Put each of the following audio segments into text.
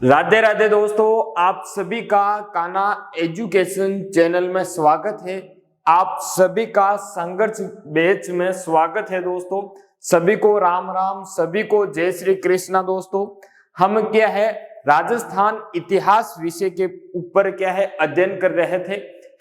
राधे राधे दोस्तों, आप सभी का कान्हा एजुकेशन चैनल में स्वागत है। आप सभी का संघर्ष बैच में स्वागत है दोस्तों। सभी को राम राम, सभी को जय श्री कृष्णा। दोस्तों हम क्या है राजस्थान इतिहास विषय के ऊपर क्या है अध्ययन कर रहे थे।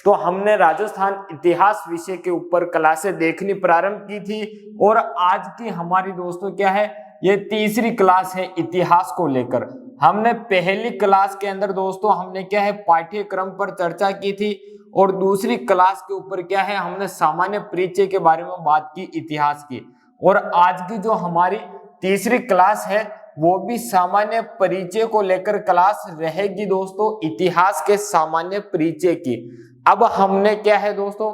तो हमने राजस्थान इतिहास विषय के ऊपर क्लासें देखनी प्रारंभ की थी और आज की हमारी दोस्तों क्या है ये तीसरी क्लास है इतिहास को लेकर। हमने पहली क्लास के अंदर दोस्तों हमने क्या है पाठ्यक्रम पर चर्चा की थी और दूसरी क्लास के ऊपर क्या है हमने सामान्य परिचय के बारे में बात की इतिहास की। और आज की जो हमारी तीसरी क्लास है वो भी सामान्य परिचय को लेकर क्लास रहेगी दोस्तों, इतिहास के सामान्य परिचय की। अब हमने क्या है दोस्तों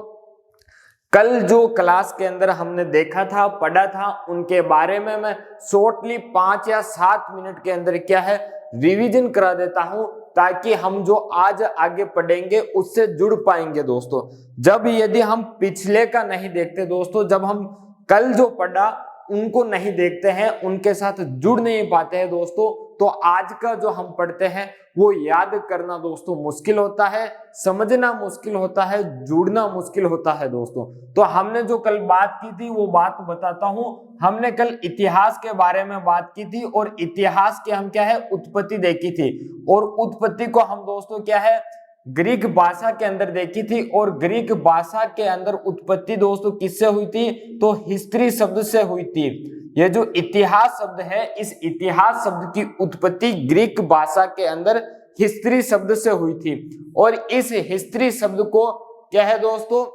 कल जो क्लास के अंदर हमने देखा था पढ़ा था उनके बारे में मैं शॉर्टली 5 या 7 मिनट के अंदर क्या है रिवीजन करा देता हूं ताकि हम जो आज आगे पढ़ेंगे उससे जुड़ पाएंगे दोस्तों। जब यदि हम पिछले का नहीं देखते दोस्तों, जब हम कल जो पढ़ा उनको नहीं देखते हैं, उनके साथ जुड़ नहीं पाते हैं दोस्तों, तो आज का जो हम पढ़ते हैं वो याद करना दोस्तों मुश्किल होता है, समझना मुश्किल होता है, जुड़ना मुश्किल होता है दोस्तों। तो हमने जो कल बात की थी वो बात बताता हूं। हमने कल इतिहास के बारे में बात की थी और इतिहास की हम क्या है उत्पत्ति देखी थी और उत्पत्ति को हम दोस्तों क्या है ग्रीक भाषा के अंदर देखी थी और ग्रीक भाषा के अंदर उत्पत्ति दोस्तों किससे हुई थी तो हिस्ट्री शब्द से हुई थी। यह जो इतिहास शब्द है इस इतिहास शब्द की उत्पत्ति ग्रीक भाषा के अंदर हिस्ट्री शब्द से हुई थी और इस हिस्ट्री शब्द को क्या है दोस्तों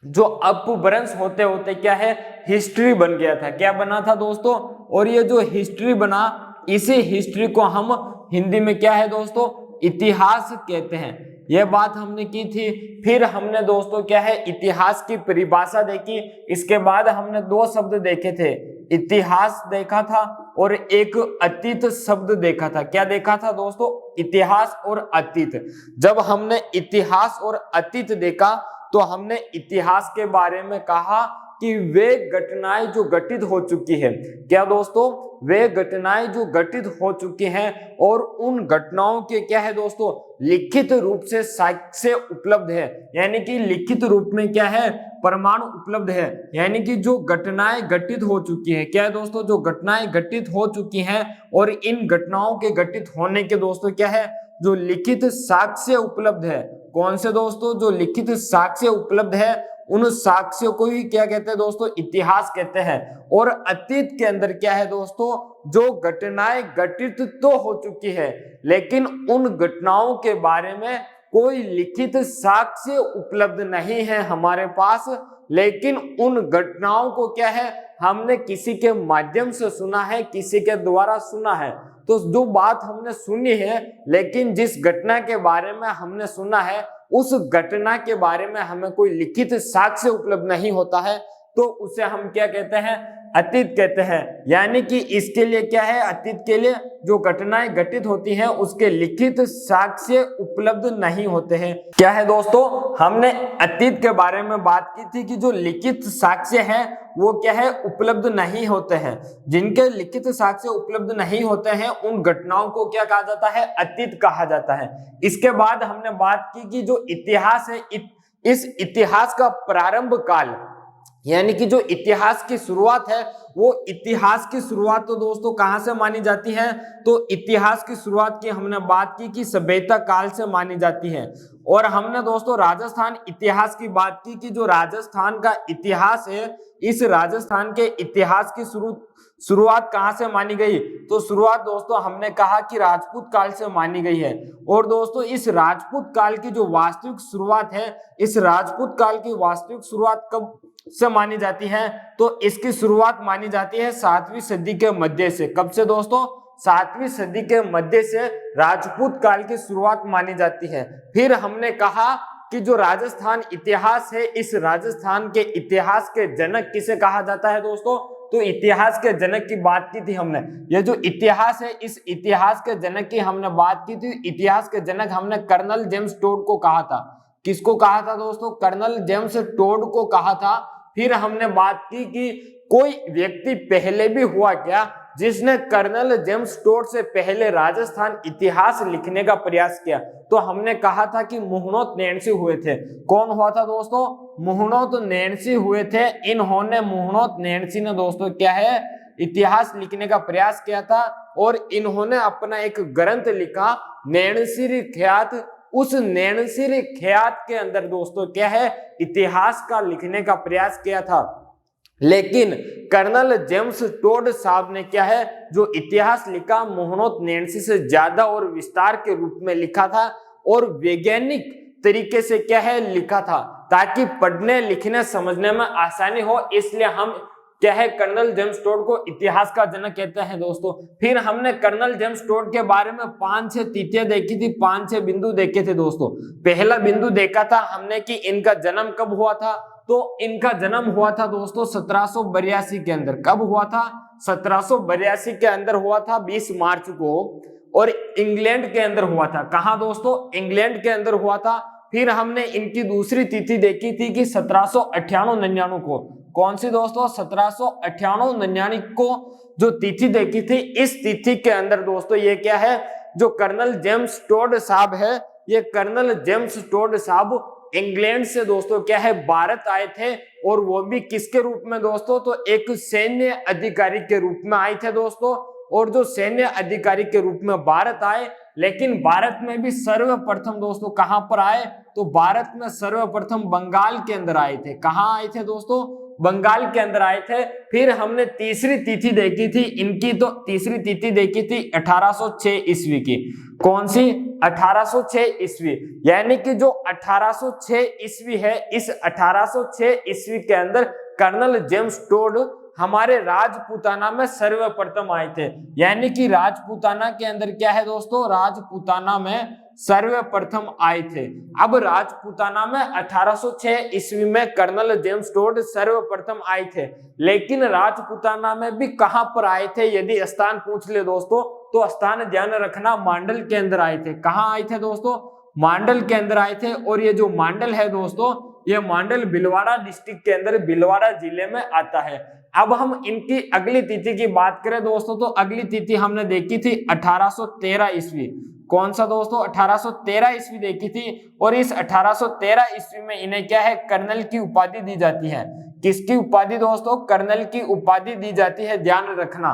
जो अपभ्रंश होते होते क्या है हिस्ट्री बन गया था। क्या बना था दोस्तों, और ये जो हिस्ट्री बना इसी हिस्ट्री को हम हिंदी में क्या है दोस्तों इतिहास कहते हैं। यह बात हमने की थी। फिर हमने दोस्तों क्या है इतिहास की परिभाषा देखी। इसके बाद हमने 2 शब्द देखे थे, इतिहास देखा था और एक अतीत शब्द देखा था। क्या देखा था दोस्तों, इतिहास और अतीत। जब हमने इतिहास और अतीत देखा तो हमने इतिहास के बारे में कहा कि वे घटनाएं जो घटित हो चुकी है, क्या दोस्तों वे घटनाएं जो घटित हो चुकी हैं और उन घटनाओं के क्या है दोस्तों लिखित रूप से साक्ष्य उपलब्ध है, यानी कि लिखित रूप में क्या है प्रमाण उपलब्ध है। यानी कि जो घटनाएं घटित हो चुकी है, क्या है दोस्तों जो घटनाएं घटित हो चुकी हैं और इन घटनाओं के घटित होने के दोस्तों क्या है जो लिखित साक्ष्य उपलब्ध है। कौन से दोस्तों जो लिखित साक्ष्य उपलब्ध है उन साक्ष्यों को ही क्या कहते हैं दोस्तों इतिहास कहते हैं। और अतीत के अंदर क्या है दोस्तों जो घटनाएं घटित तो हो चुकी है लेकिन उन घटनाओं के बारे में कोई लिखित साक्ष्य उपलब्ध नहीं है हमारे पास, लेकिन उन घटनाओं को क्या है हमने किसी के माध्यम से सुना है, किसी के द्वारा सुना है। तो जो बात हमने सुनी है लेकिन जिस घटना के बारे में हमने सुना है उस घटना के बारे में हमें कोई लिखित साक्ष्य उपलब्ध नहीं होता है, तो उसे हम क्या कहते हैं अतीत कहते हैं। यानी कि इसके लिए क्या है अतीत के लिए जो घटनाएं घटित होती हैं उसके लिखित साक्ष्य उपलब्ध नहीं होते हैं। क्या है दोस्तों हमने अतीत के बारे में बात की थी कि जो लिखित साक्ष्य है वो क्या है उपलब्ध नहीं होते हैं। जिनके लिखित साक्ष्य उपलब्ध नहीं होते हैं उन घटनाओं को क्या कहा जाता है अतीत कहा जाता है। इसके बाद हमने बात की कि जो इतिहास है इस इतिहास का प्रारंभ काल यानी कि जो इतिहास की शुरुआत है वो इतिहास की शुरुआत तो दोस्तों कहां से मानी जाती है तो इतिहास की शुरुआत की हमने बात की कि सभ्यता काल से मानी जाती है। और हमने दोस्तों राजस्थान इतिहास की बात की कि जो राजस्थान का इतिहास है इस राजस्थान के इतिहास की शुरुआत कहां से मानी गई तो शुरुआत दोस्तों हमने कहा कि राजपूत काल से मानी गई है। और दोस्तों इस राजपूत काल की जो वास्तविक शुरुआत है इस राजपूत काल की वास्तविक शुरुआत कब से मानी जाती है तो इसकी शुरुआत मानी जाती है 7वीं सदी के मध्य से। कब से दोस्तों 7वीं सदी के मध्य से राजपूत काल की शुरुआत मानी जाती है। फिर हमने कहा कि जो राजस्थान इतिहास है इस राजस्थान के इतिहास के जनक किसे कहा जाता है दोस्तों, तो इतिहास के जनक की बात की थी हमने। ये जो इतिहास है इस इतिहास के जनक की हमने बात की थी। इतिहास के जनक हमने कर्नल जेम्स टोड को कहा था। किसको कहा था दोस्तों, कर्नल जेम्स टोड को कहा था। फिर हमने बात की कि कोई व्यक्ति पहले भी हुआ क्या जिसने कर्नल जेम्स टोड से पहले राजस्थान इतिहास लिखने का प्रयास किया? तो हमने कहा था कि मुहम्मद नैन्सी हुए थे। कौन हुआ था दोस्तों? मुहम्मद नैन्सी हुए थे। इन्होंने मुहम्मद नैन्सी ने दोस्तों क्या है, इतिहास लिखने का प्रयास किया था और इन्होंने अपना एक ग्रंथ लिखा नैन्सी ख्यात। उस नैन्सी ख्यात के अंदर दोस्तों क्या है, इतिहास का लिखने का प्रयास किया था। लेकिन कर्नल जेम्स टोड साहब ने क्या है, जो इतिहास लिखा मुहम्मद नैन्सी से ज्यादा और विस्तार के रूप में लिखा था और वैज्ञानिक तरीके से क्या है लिखा था, ताकि पढ़ने लिखने समझने में आसानी हो। इसलिए हम क्या है, कर्नल जेम्स टोड को इतिहास का जनक कहते हैं दोस्तों। फिर हमने कर्नल जेम्स टोड के बारे में 5-6 तिथियां देखी थी, 5-6 बिंदु देखे थे दोस्तों। पहला बिंदु देखा था हमने कि इनका जन्म कब हुआ था। तो इनका जन्म हुआ था दोस्तों 1782 के अंदर। कब हुआ था? 1782 के अंदर हुआ था, 20 मार्च को। और इंग्लैंड के अंदर हुआ था। कहां दोस्तों? इंग्लैंड के अंदर हुआ था। फिर हमने इनकी दूसरी तिथि देखी थी कि 1798-99 को। कौन सी दोस्तों? 1798-99 को जो तिथि देखी थी। इस तिथि के अंदर दोस्तों ये क्या है, जो कर्नल जेम्स टोड साहब है, ये कर्नल जेम्स टोड साहब इंग्लैंड से दोस्तों क्या है भारत आए थे। और वो भी किसके रूप में दोस्तों? तो एक सैन्य अधिकारी के रूप में आए थे दोस्तों। और जो सैन्य अधिकारी के रूप में भारत आए, लेकिन भारत में भी सर्वप्रथम दोस्तों कहां पर आए? तो भारत में सर्वप्रथम बंगाल के अंदर आए थे। कहां आए थे दोस्तों? बंगाल के अंदर आए थे। फिर हमने तीसरी तिथि देखी थी इनकी, तो तीसरी तिथि देखी थी 1806 ईस्वी की। कौन सी? 1806 ईस्वी। यानी कि जो 1806 ईस्वी है, इस 1806 ईस्वी के अंदर कर्नल जेम्स टोड हमारे राजपूताना में सर्वप्रथम आए थे। यानी कि राजपूताना के अंदर क्या है दोस्तों? राजपूताना में सर्वप्रथम आए थे। अब राजपूताना में 1806 ईस्वी में कर्नल जेम्स टोड सर्वप्रथम आए थे। लेकिन राजपूताना में भी कहां पर आए थे? यदि स्थान पूछ ले दोस्तों, तो स्थान ध्यान रखना, मांडल के अंदर आए थे। कहां आए थे दोस्तों? मांडल के अंदर आए थे। और ये जो मांडल है दोस्तों, ये मांडल भीलवाड़ा डिस्ट्रिक्ट के अंदर भीलवाड़ा जिले में आता है। अब हम इनकी अगली तिथि की बात करें दोस्तों, तो अगली तिथि हमने देखी थी 1813 ईस्वी। कौन सा दोस्तों? 1813 ईस्वी देखी थी। और इस 1813 ईस्वी में इन्हें क्या है, कर्नल की उपाधि दी जाती है। किसकी उपाधि दोस्तों? कर्नल की उपाधि दी जाती है, ध्यान रखना।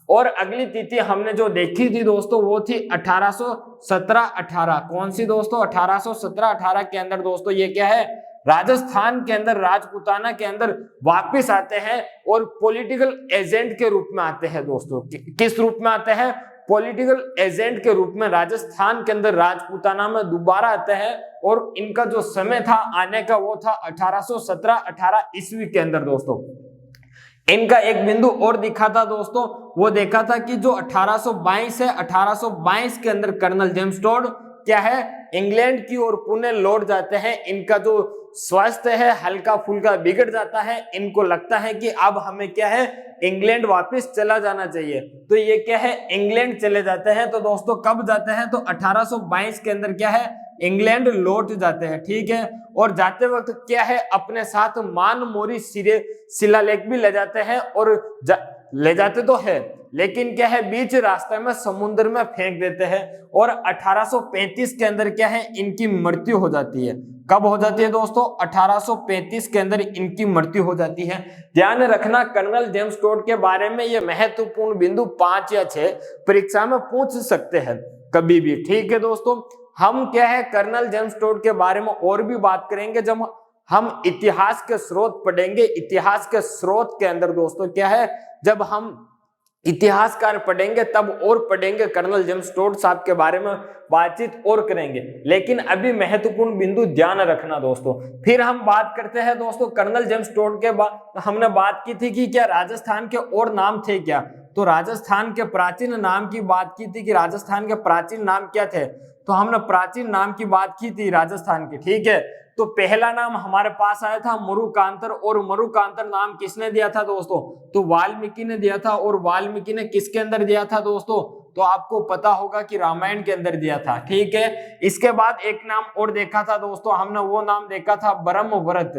और अगली तिथि हमने जो देखी थी दोस्तों, वो थी 1817-18। कौन सी दोस्तों? 1817-18 के अंदर दोस्तों ये क्या है, राजस्थान के अंदर राजपूताना के अंदर वापस आते हैं और पॉलिटिकल एजेंट के रूप में आते हैं दोस्तों। किस रूप में आते हैं? पॉलिटिकल एजेंट के रूप में राजस्थान के अंदर राजपूताना में दोबारा आते हैं। और इनका जो समय था आने का, वो था 1817-18 ईस्वी के अंदर दोस्तों। इनका एक बिंदु और दिखा था दोस्तों, वो देखा था कि जो 1822 है, 1822 के अंदर कर्नल जेम्स टोड क्या है, इंग्लैंड की ओर पुणे लौट जाते हैं। इनका जो स्वास्थ्य है हल्का फुल्का बिगड़ जाता है। इनको लगता है कि अब हमें क्या है, इंग्लैंड वापस चला जाना चाहिए। तो ये क्या है, इंग्लैंड चले जाते हैं। तो दोस्तों कब जाते हैं? तो 1822 के अंदर क्या है, इंग्लैंड लौट जाते हैं। ठीक है। और जाते वक्त क्या है, अपने साथ मानमोरी शिलालेख भी ले जाते हैं। और ले जाते तो है, लेकिन क्या है, बीच रास्ते में समुद्र में फेंक देते हैं। और 1835 के अंदर क्या है, इनकी मृत्यु हो जाती है। कब हो जाती है दोस्तों? 1835 के अंदर इनकी मृत्यु हो जाती है। ध्यान रखना, कर्नल जेम्स टोड के बारे में ये महत्वपूर्ण बिंदु 5 या 6 परीक्षा में पूछ सकते हैं कभी भी। ठीक है दोस्तों, हम क्या है, कर्नल जेम्स टोड के बारे में और भी बात करेंगे जब हम इतिहास के स्रोत पढ़ेंगे। इतिहास के स्रोत के अंदर दोस्तों क्या है, जब हम इतिहासकार पढ़ेंगे तब और पढ़ेंगे, कर्नल जेम्स टोड साहब के बारे में बातचीत और करेंगे। लेकिन अभी महत्वपूर्ण बिंदु ध्यान रखना दोस्तों। फिर हम बात करते हैं दोस्तों कर्नल जेम्स टोड के बाद। हमने बात की थी कि क्या राजस्थान के और नाम थे क्या? तो राजस्थान के प्राचीन नाम की बात की थी कि राजस्थान के प्राचीन नाम क्या थे। तो हमने प्राचीन नाम की बात की थी राजस्थान की। ठीक है। तो पहला नाम हमारे पास आया था मरुकांतर। और मरुकांतर नाम किसने दिया था दोस्तों? तो वाल्मीकि ने दिया था। और वाल्मीकि ने किसके अंदर दिया था दोस्तों? तो आपको पता होगा कि रामायण के अंदर दिया था। ठीक है। इसके बाद एक नाम और देखा था दोस्तों हमने, वो नाम देखा था ब्रह्मव्रत।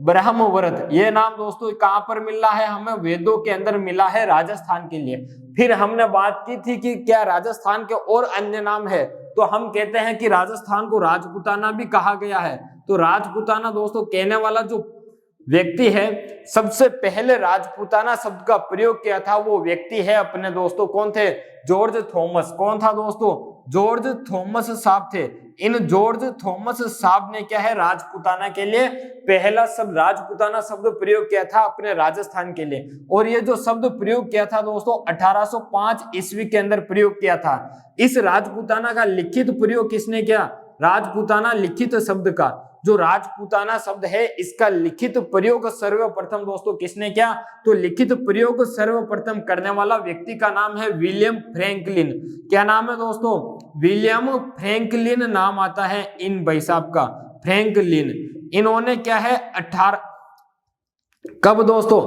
ब्रह्मव्रत ये नाम दोस्तों कहां पर मिल रहा है हमें? वेदों के अंदर मिला है, राजस्थान के लिए। फिर हमने बात की थी कि क्या राजस्थान के और अन्य नाम है, तो हम कहते हैं कि राजस्थान को राजपूताना भी कहा गया है। तो राजपूताना दोस्तों कहने वाला जो व्यक्ति है, सबसे पहले राजपूताना शब्द का प्रयोग किया था वो व्यक्ति है अपने दोस्तों कौन थे, जॉर्ज थॉमस। कौन था दोस्तों, जॉर्ज थॉमस साहब थे। इन जॉर्ज थॉमस साहब ने क्या है, राजपूताना के लिए पहला शब्द राजपूताना शब्द प्रयोग किया था अपने राजस्थान के लिए। और ये जो शब्द प्रयोग किया था दोस्तों 1805 ईस्वी के अंदर प्रयोग किया था। इस राजपूताना का लिखित प्रयोग किसने किया, राजपूताना लिखित शब्द का जो राजपूताना शब्द है इसका लिखित प्रयोग सर्वप्रथम दोस्तों किसने किया, तो लिखित प्रयोग सर्वप्रथम करने वाला व्यक्ति का नाम है विलियम फ्रैंकलिन। क्या नाम है दोस्तों, विलियम फ्रैंकलिन नाम आता है इन भाई साहब का, फ्रैंकलिन। इन्होंने क्या है कब दोस्तों,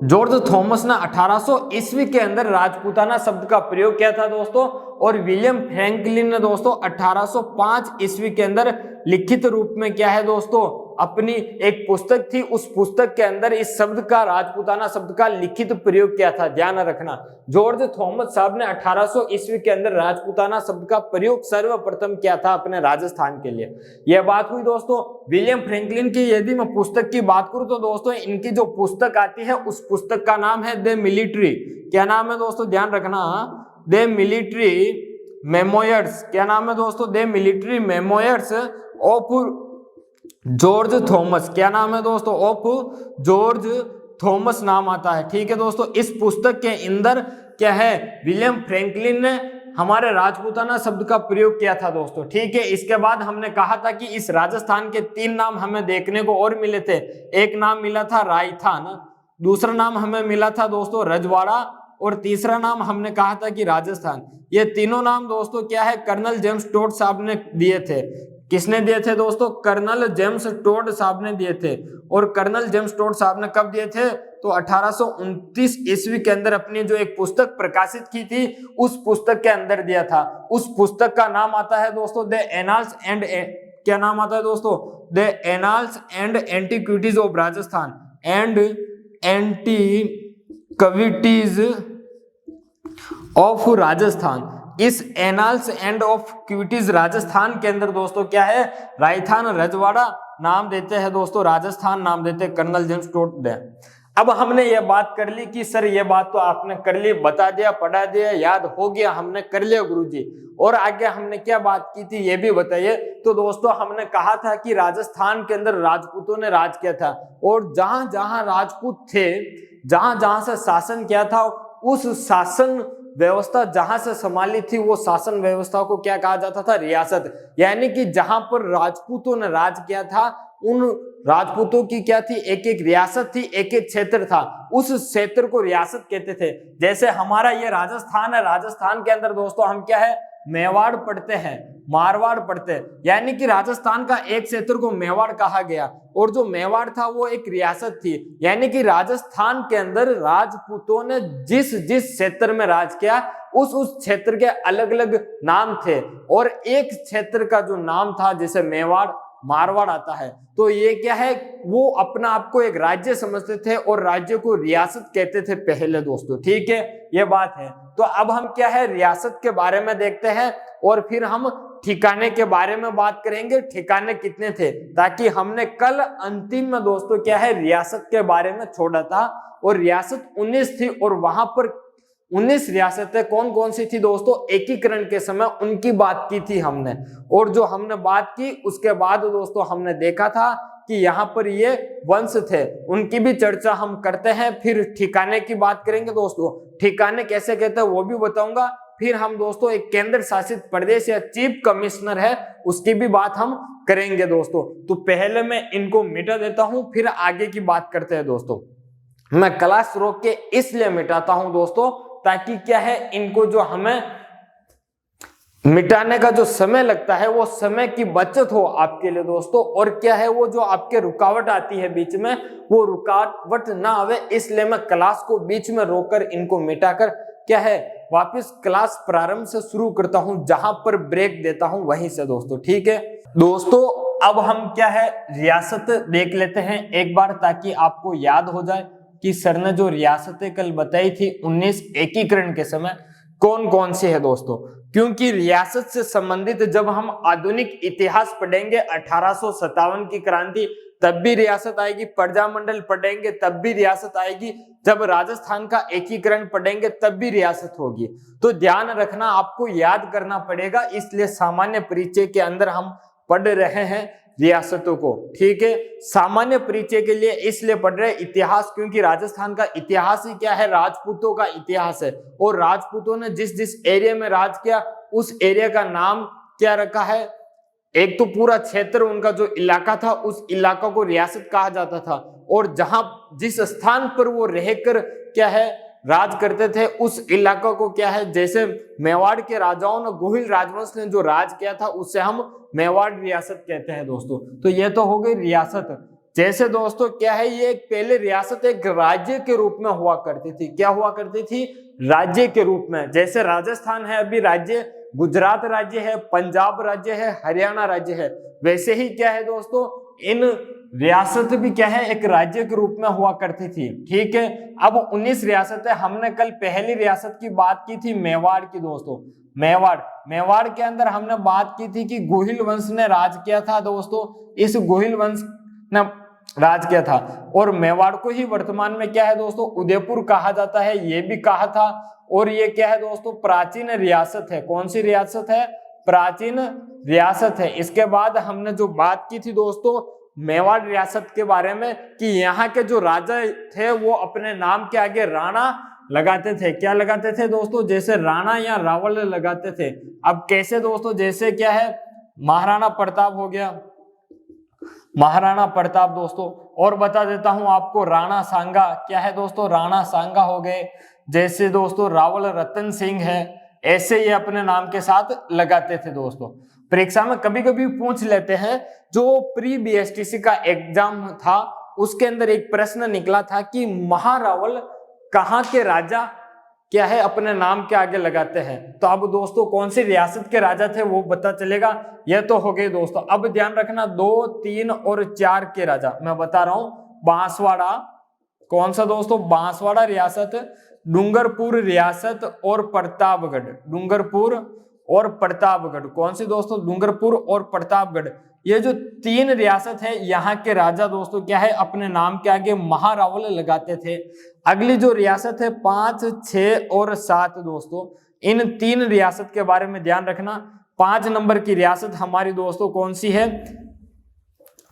जॉर्ज थॉमस ने 1800 ईस्वी के अंदर राजपूताना शब्द का प्रयोग किया था दोस्तों, और विलियम फ्रैंकलिन ने दोस्तों 1805 ईस्वी के अंदर लिखित रूप में क्या है दोस्तों, अपनी एक पुस्तक थी, उस पुस्तक के अंदर इस शब्द का राजपूताना शब्द का लिखित प्रयोग किया था। ध्यान रखना, जॉर्ज थॉमस साहब ने 1800 ईस्वी के अंदर राजपूताना शब्द का प्रयोग सर्वप्रथम किया था अपने राजस्थान के लिए। यह बात हुई दोस्तों विलियम फ्रैंकलिन की। यदि मैं पुस्तक की बात करूं तो दोस्तों इनकी जो पुस्तक आती है उस पुस्तक का नाम है द मिलिट्री। क्या नाम है दोस्तों, ध्यान रखना, द मिलिट्री मेमोयर्स। क्या नाम है दोस्तों, the military memoirs of George Thomas. क्या नाम है दोस्तों, ऑफ जॉर्ज थॉमस नाम आता है। ठीक है दोस्तों, इस पुस्तक के अंदर क्या है, विलियम फ्रैंकलिन ने हमारे राजपूताना शब्द का प्रयोग किया था दोस्तों। ठीक है, इसके बाद हमने कहा था कि इस राजस्थान के 3 नाम हमें देखने को और मिले थे। एक नाम मिला था रायथान, दूसरा नाम हमें मिला था दोस्तों रजवाड़ा, और तीसरा नाम हमने कहा था कि राजस्थान। ये तीनों नाम दोस्तों क्या है, कर्नल जेम्स टोड साहब ने दिए थे। किसने दिए थे दोस्तों, कर्नल जेम्स टोड साहब ने दिए थे। और कर्नल जेम्स टोड साहब ने कब दिए थे, तो 1829 ईस्वी के अंदर अपनी जो एक पुस्तक प्रकाशित की थी उस पुस्तक के अंदर दिया था। उस पुस्तक का नाम आता है दोस्तों द एनाल्स एंड, क्या नाम आता है दोस्तों, the annals and antiquities of Rajasthan and antiquities of Rajasthan. इस एनाल्स एंड ऑफ क्विटीज राजस्थान के अंदर दोस्तों क्या है, रायथान रजवाड़ा नाम देते हैं दोस्तों, राजस्थान नाम देते हैं कर्नल जेम्स टोड ने। अब हमने ये बात कर ली कि सर ये बात तो आपने कर ली, बता दिया, पढ़ा दिया, याद हो गया, हमने कर लिया गुरुजी, और आगे हमने क्या बात की थी ये भी बताइए। तो दोस्तों हमने कहा था कि राजस्थान के अंदर राजपूतों ने राज किया था, और जहां जहां राजपूत थे, जहां जहां से शासन किया था, उस शासन व्यवस्था जहां से संभाली थी वो शासन व्यवस्था को क्या कहा जाता था, रियासत। यानी कि जहां पर राजपूतों ने राज किया था उन राजपूतों की क्या थी, एक एक रियासत थी, एक एक क्षेत्र था, उस क्षेत्र को रियासत कहते थे। जैसे हमारा ये राजस्थान है, राजस्थान के अंदर दोस्तों हम क्या है, मेवाड़ पढ़ते हैं, मारवाड़ पढ़ते हैं, यानी कि राजस्थान का एक क्षेत्र को मेवाड़ कहा गया, और जो मेवाड़ था वो एक रियासत थी। यानी कि राजस्थान के अंदर राजपूतों ने जिस जिस क्षेत्र में राज किया उस क्षेत्र के अलग अलग नाम थे, और एक क्षेत्र का जो नाम था जैसे मेवाड़ मारवाड़ आता है, तो ये क्या है, वो अपना आप को एक राज्य समझते थे और राज्य को रियासत कहते थे पहले दोस्तों। ठीक है, ये बात है। तो अब हम क्या है, रियासत के बारे में देखते हैं, और फिर हम ठिकाने के बारे में बात करेंगे, ठिकाने कितने थे, ताकि हमने कल अंतिम में दोस्तों क्या है, रियासत के बारे में छोड़ा था, और रियासत 19 थी, और वहां पर 19 रियासतें कौन कौन सी थी दोस्तों, एकीकरण के समय उनकी बात की थी हमने। और जो हमने बात की उसके बाद दोस्तों हमने देखा था कि यहाँ पर ये वंश थे, उनकी भी चर्चा हम करते हैं। फिर ठिकाने की बात करेंगे दोस्तों, ठिकाने कैसे कहते हैं वो भी बताऊंगा। फिर हम दोस्तों एक केंद्र शासित प्रदेश या चीफ कमिश्नर है उसकी भी बात हम करेंगे दोस्तों। तो पहले मैं इनको मिटा देता हूं, फिर आगे की बात करते हैं दोस्तों। मैं क्लास रोक के इसलिए मिटाता हूं दोस्तों ताकि क्या है, इनको जो हमें मिटाने का जो समय लगता है वो समय की बचत हो आपके लिए दोस्तों, और क्या है, वो जो आपके रुकावट आती है बीच में वो रुकावट ना आवे, इसलिए मैं क्लास को बीच में रोककर इनको मिटाकर क्या है वापस क्लास प्रारंभ से शुरू करता हूं, जहां पर ब्रेक देता हूं वहीं से दोस्तों। ठीक है दोस्तों, अब हम क्या है रियासत देख लेते हैं एक बार ताकि आपको याद हो जाए, कि सर ने जो रियासतें कल बताई थी 19 एकीकरण के समय, कौन कौन सी है दोस्तों। क्योंकि रियासत से संबंधित जब हम आधुनिक इतिहास पढ़ेंगे 1857 की क्रांति तब भी रियासत आएगी, प्रजामंडल पढ़ेंगे तब भी रियासत आएगी, जब राजस्थान का एकीकरण पढ़ेंगे तब भी रियासत होगी। तो ध्यान रखना, आपको याद करना पड़ेगा, इसलिए सामान्य परिचय के अंदर हम पढ़ रहे हैं रियासतों को। ठीक है, सामान्य परिचय के लिए इसलिए पढ़ रहे इतिहास, क्योंकि राजस्थान का इतिहास ही क्या है, राजपूतों का इतिहास है। और राजपूतों ने जिस जिस एरिया में राज किया उस एरिया का नाम क्या रखा है, एक तो पूरा क्षेत्र उनका जो इलाका था उस इलाका को रियासत कहा जाता था, और जहां जिस स्थान पर वो रहकर क्या है राज करते थे उस इलाका को क्या है, जैसे मेवाड़ के राजाओं ने, गोहिल राजवंश ने जो राज किया था उससे हम मेवाड़ रियासत कहते हैं दोस्तों। तो ये तो हो गई रियासत। जैसे दोस्तों क्या है, ये पहले रियासत एक राज्य के रूप में हुआ करती थी। क्या हुआ करती थी, राज्य के रूप में। जैसे राजस्थान है अभी राज्य, गुजरात राज्य है, पंजाब राज्य है, हरियाणा राज्य है, वैसे ही क्या है दोस्तों इन रियासत भी क्या है एक राज्य के रूप में हुआ करती थी। ठीक है, अब 19 रियासतें, हमने कल पहली रियासत की बात की थी मेवाड़ की दोस्तों। मेवाड़ के अंदर हमने बात की थी कि गोहिल वंश ने राज किया था दोस्तों, इस गोहिल वंश ने राज किया था, और मेवाड़ को ही वर्तमान में क्या है दोस्तों उदयपुर कहा जाता है, ये भी कहा था। और ये क्या है दोस्तों प्राचीन रियासत है। कौन सी रियासत है, प्राचीन रियासत है। इसके बाद हमने जो बात की थी दोस्तों मेवाड़ रियासत के बारे में कि यहाँ के जो राजा थे वो अपने नाम के आगे राणा लगाते थे। क्या लगाते थे दोस्तों, जैसे राणा या रावल लगाते थे। अब कैसे दोस्तों, जैसे क्या है महाराणा प्रताप हो गया, महाराणा प्रताप दोस्तों, और बता देता हूं आपको राणा सांगा, क्या है दोस्तों राणा सांगा हो गए। जैसे दोस्तों रावल रतन सिंह है, ऐसे ये अपने नाम के साथ लगाते थे दोस्तों। परीक्षा में कभी कभी पूछ लेते हैं, जो प्री बीएसटीसी का एग्जाम था उसके अंदर एक प्रश्न निकला था कि महारावल कहाँ के राजा क्या है अपने नाम के आगे लगाते हैं। तो अब दोस्तों कौन सी रियासत के राजा थे वो पता चलेगा। यह तो हो गए दोस्तों। अब ध्यान रखना 2, 3 और 4 के राजा मैं बता रहा हूं। बांसवाड़ा, कौन सा दोस्तों, बांसवाड़ा रियासत, डूंगरपुर रियासत और प्रतापगढ़। डूंगरपुर और प्रतापगढ़, कौन सी दोस्तों, डूंगरपुर और प्रतापगढ़। ये जो 3 रियासत है यहाँ के राजा दोस्तों क्या है अपने नाम के आगे महारावल लगाते थे। अगली जो रियासत है 5, 6 और 7 दोस्तों, इन 3 रियासत के बारे में ध्यान रखना। 5 नंबर की रियासत हमारी दोस्तों कौन सी है,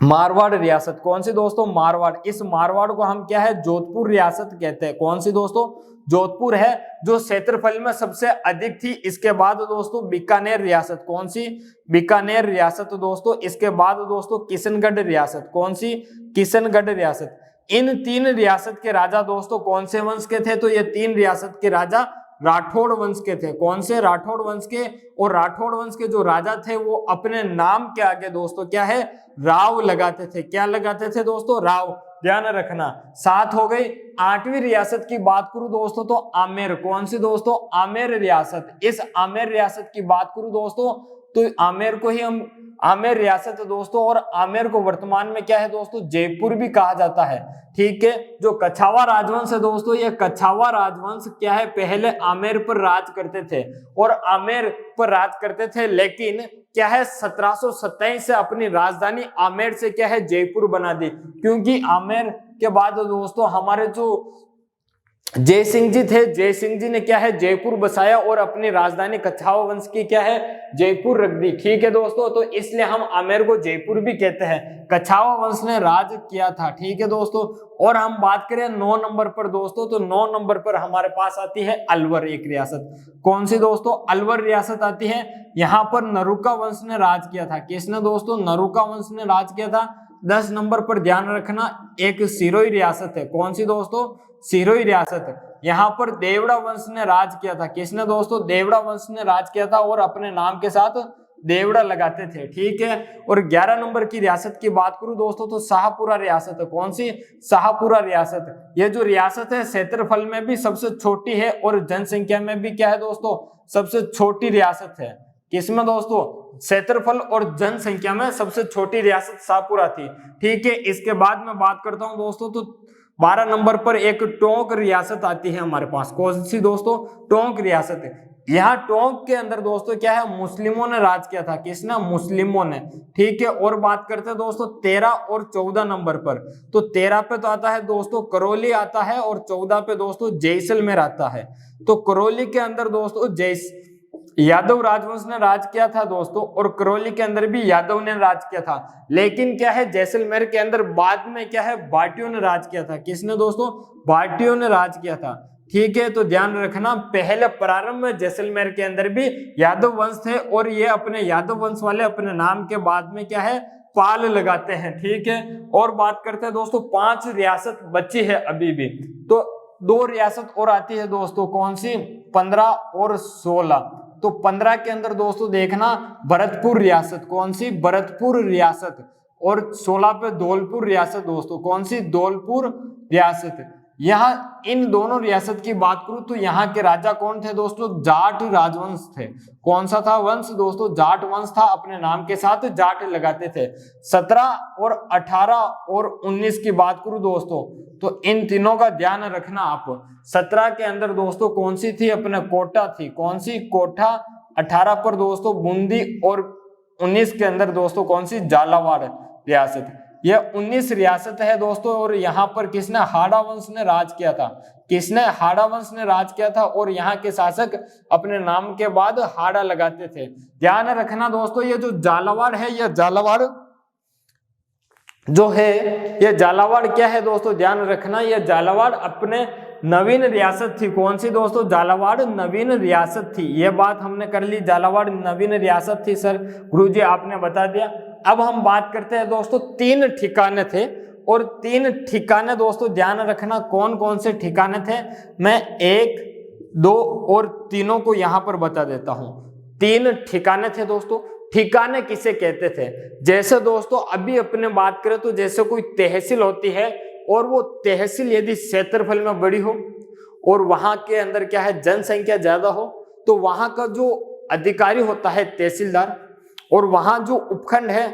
मारवाड़ रियासत। कौन सी दोस्तों, मारवाड़। इस मारवाड़ को हम क्या है जोधपुर रियासत कहते हैं। कौन सी दोस्तों, जोधपुर है, जो क्षेत्रफल में सबसे अधिक थी। इसके बाद दोस्तों बीकानेर रियासत। कौन सी, बीकानेर रियासत दोस्तों। इसके बाद दोस्तों किशनगढ़ रियासत। कौन सी, किशनगढ़ रियासत। इन 3 रियासत के राजा दोस्तों कौन से वंश के थे, तो ये 3 रियासत के राजा राठौड़ वंश के थे। कौन से, राठौड़ वंश के। और राठौड़ वंश के जो राजा थे वो अपने नाम के आगे दोस्तों क्या है राव लगाते थे। क्या लगाते थे दोस्तों, राव। ध्यान रखना। 7 हो गई। 8वीं रियासत की बात करूं दोस्तों तो आमेर। कौन सी दोस्तों, आमेर रियासत। इस आमेर रियासत की बात करूं दोस्तों तो आमेर को ही हम आमेर रियासत दोस्तों, और आमेर को वर्तमान में क्या है दोस्तों जयपुर भी कहा जाता है। ठीक है, जो कछावा राजवंश है दोस्तों, ये कछावा राजवंश क्या है पहले आमेर पर राज करते थे, और आमेर पर राज करते थे, लेकिन क्या है 1727 से अपनी राजधानी आमेर से क्या है जयपुर बना दी। क्योंकि आमेर के बाद दोस्तों हमारे जो जय सिंह जी थे, जय सिंह जी ने क्या है जयपुर बसाया और अपनी राजधानी कछावा वंश की क्या है जयपुर रख दी। ठीक है दोस्तों, तो इसलिए हम आमेर को जयपुर भी कहते हैं। कछावा वंश ने राज किया था। ठीक है दोस्तों, और हम बात करें 9 नंबर पर दोस्तों, तो 9 नंबर पर हमारे पास आती है अलवर एक रियासत। कौन सी दोस्तों, अलवर रियासत आती है। यहाँ पर नरुका वंश ने राज किया था। किसने दोस्तों, नरुका वंश ने राज किया था। 10 नंबर पर ध्यान रखना एक सिरोही रियासत है। कौन सी दोस्तों, सिरोही रियासत। यहाँ पर देवड़ा वंश ने राज किया था। किसने दोस्तों, देवड़ा वंश ने राज किया था, और अपने नाम के साथ देवड़ा लगाते थे। ठीक है, और 11 नंबर की रियासत की बात करूं दोस्तों तो शाहपुरा रियासत है। कौन सी, शाहपुरा रियासत। ये जो रियासत है क्षेत्रफल में भी सबसे छोटी है और जनसंख्या में भी क्या है दोस्तों सबसे छोटी रियासत है। किसमें दोस्तों, क्षेत्रफल और जनसंख्या में सबसे छोटी रियासत शाहपुरा थी। ठीक है, इसके बाद में बात करता हूं दोस्तों तो 12 नंबर पर एक टोंक रियासत आती है हमारे पास। कौन सी दोस्तों? टोंक रियासत है। यहाँ टोंक के अंदर दोस्तों क्या है, मुस्लिमों ने राज किया था। किसने? मुस्लिमों ने। ठीक है, और बात करते हैं दोस्तों 13 और 14 नंबर पर। तो 13 पे तो आता है दोस्तों करौली आता है, और 14 पे दोस्तों जैसलमेर आता है। तो करौली के अंदर दोस्तों यादव राजवंश ने राज किया था दोस्तों, और करौली के अंदर भी यादव ने राज किया था। लेकिन क्या है, जैसलमेर के अंदर बाद में क्या है, भाटियों ने राज किया था। किसने दोस्तों? भाटियों ने राज किया था। ठीक है, तो ध्यान रखना, पहले प्रारंभ में जैसलमेर के अंदर भी यादव वंश थे, और ये अपने यादव वंश वाले अपने नाम के बाद में क्या है, पाल लगाते हैं। ठीक है, और बात करते हैं दोस्तों 5 रियासत बची है अभी भी। तो 2 रियासत और आती है दोस्तों, कौन सी? 15 और 16। तो 15 के अंदर दोस्तों देखना भरतपुर रियासत। कौन सी? भरतपुर रियासत। और 16 पे धौलपुर रियासत दोस्तों। कौन सी? धौलपुर रियासत। यहाँ इन दोनों रियासत की बात करूं तो यहाँ के राजा कौन थे दोस्तों? जाट राजवंश थे। कौन सा था वंश दोस्तों? जाट वंश था। अपने नाम के साथ जाट लगाते थे। 17 और 18 और 19 की बात करूं दोस्तों, तो इन तीनों का ध्यान रखना आप। 17 के अंदर दोस्तों कौन सी थी? अपने कोटा थी। कौन सी? कोटा। 18 पर दोस्तों बूंदी, और 19 के अंदर दोस्तों कौन सी? झालावाड़ रियासत। यह 19 रियासत है दोस्तों, और यहाँ पर किसने? हाड़ा वंश ने राज किया था। किसने? हाड़ा वंश ने राज किया था, और यहाँ के शासक अपने नाम के बाद हाड़ा लगाते थे। ध्यान रखना दोस्तों, ये जो झालावाड़ है, यह झालावाड़ जो है, यह झालावाड़ क्या है दोस्तों? ध्यान रखना, यह झालावाड़ अपने नवीन रियासत थी। कौन सी दोस्तों? झालावाड़ नवीन रियासत थी। यह बात हमने कर ली, झालावाड़ नवीन रियासत थी। सर गुरुजी आपने बता दिया। अब हम बात करते हैं दोस्तों 3 ठिकाने थे, और 3 ठिकाने दोस्तों ध्यान रखना कौन कौन से ठिकाने थे। मैं 1, 2 और 3 को यहां पर बता देता हूं। 3 ठिकाने थे दोस्तों। ठिकाने किसे कहते थे? जैसे दोस्तों अभी अपने बात करें तो जैसे कोई तहसील होती है, और वो तहसील यदि क्षेत्रफल में बड़ी हो, और वहां के अंदर क्या है, जनसंख्या ज्यादा हो, तो वहां का जो अधिकारी होता है तहसीलदार, और वहां जो उपखंड है,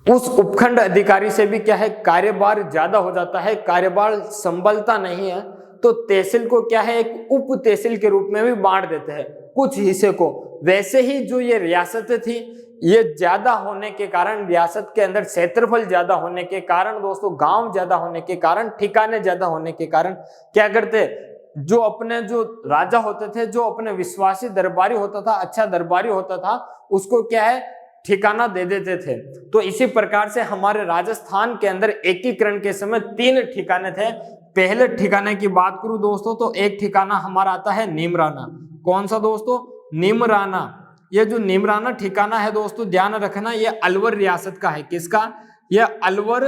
उस उपखंड अधिकारी से भी क्या है, कार्यभार ज्यादा हो जाता है, कार्यभार संभलता नहीं है, तो तहसील को क्या है, एक उप तहसील के रूप में भी बांट देते हैं कुछ हिस्से को। वैसे ही जो ये रियासतें थी, ये ज्यादा होने के कारण, रियासत के अंदर क्षेत्रफल ज्यादा होने के कारण दोस्तों, गांव ज्यादा होने के कारण, ठिकाने ज्यादा होने के कारण क्या करते, जो अपने जो राजा होते थे, जो अपने विश्वासी दरबारी होता था, अच्छा दरबारी होता था, उसको क्या है, ठिकाना दे देते थे। तो इसी प्रकार से हमारे राजस्थान के अंदर एकीकरण के समय 3 ठिकाने थे। पहले ठिकाने की बात करूं दोस्तों, तो एक ठिकाना हमारा आता है नीमराना। कौन सा दोस्तों? नीमराना। ये जो नीमराना ठिकाना है दोस्तों, ध्यान रखना, ये अलवर रियासत का है। किसका? यह अलवर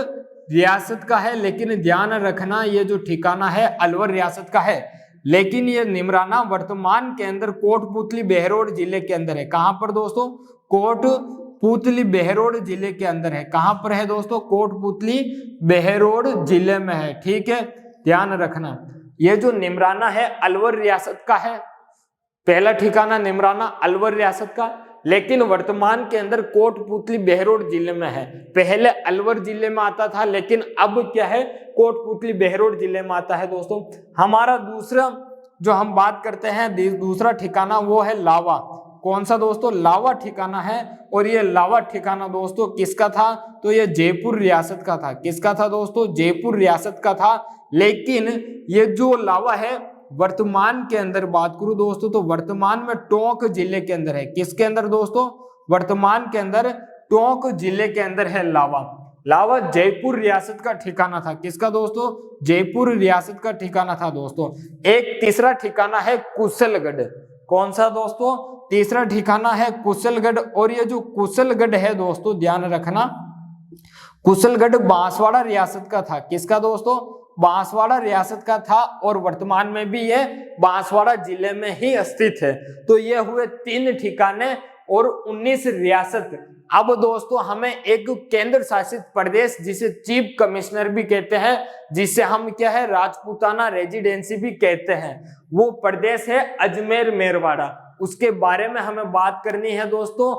रियासत का है। लेकिन ध्यान रखना, ये जो ठिकाना है अलवर रियासत का है, लेकिन ये नीमराना वर्तमान के अंदर कोटपुतली बहरोड जिले के अंदर है। कहां पर दोस्तों? कोटपुतली बहरोड जिले के अंदर है। कहां पर है दोस्तों? कोटपुतली बहरोड जिले में है। ठीक है, ध्यान रखना, ये जो नीमराना है अलवर रियासत का है। पहला ठिकाना नीमराना अलवर रियासत का, लेकिन वर्तमान के अंदर कोटपुतली बहरोड जिले में है। पहले अलवर जिले में आता था, लेकिन अब क्या है, कोटपुतली बहरोड जिले में आता है दोस्तों। हमारा दूसरा जो हम बात करते हैं, दूसरा ठिकाना वो है लावा। कौन सा दोस्तों? लावा ठिकाना है। और ये लावा ठिकाना दोस्तों किसका था? तो ये जयपुर रियासत का था। किसका था दोस्तों? जयपुर रियासत का था। लेकिन ये जो लावा है, वर्तमान के अंदर बात करूं दोस्तों, तो वर्तमान में टोंक जिले के अंदर है। किसके अंदर दोस्तों? वर्तमान के अंदर टोंक जिले के अंदर है लावा। लावा जयपुर रियासत का ठिकाना था। किसका दोस्तों? जयपुर रियासत का ठिकाना था दोस्तों। एक तीसरा ठिकाना है कुशलगढ़। कौन सा दोस्तों? तीसरा ठिकाना है कुशलगढ़। और ये जो कुशलगढ़ है दोस्तों, ध्यान रखना, कुशलगढ़ बांसवाड़ा रियासत का था। किसका दोस्तों? बांसवाड़ा रियासत का था, और वर्तमान में भी ये बांसवाड़ा जिले में ही स्थित है। तो ये हुए 3 ठिकाने और 19 रियासत। अब दोस्तों हमें एक केंद्र शासित प्रदेश, जिसे चीफ कमिश्नर भी कहते हैं, जिसे हम क्या है, राजपूताना रेजिडेंसी भी कहते हैं, वो प्रदेश है अजमेर मेरवाड़ा। उसके बारे में हमें बात करनी है दोस्तों।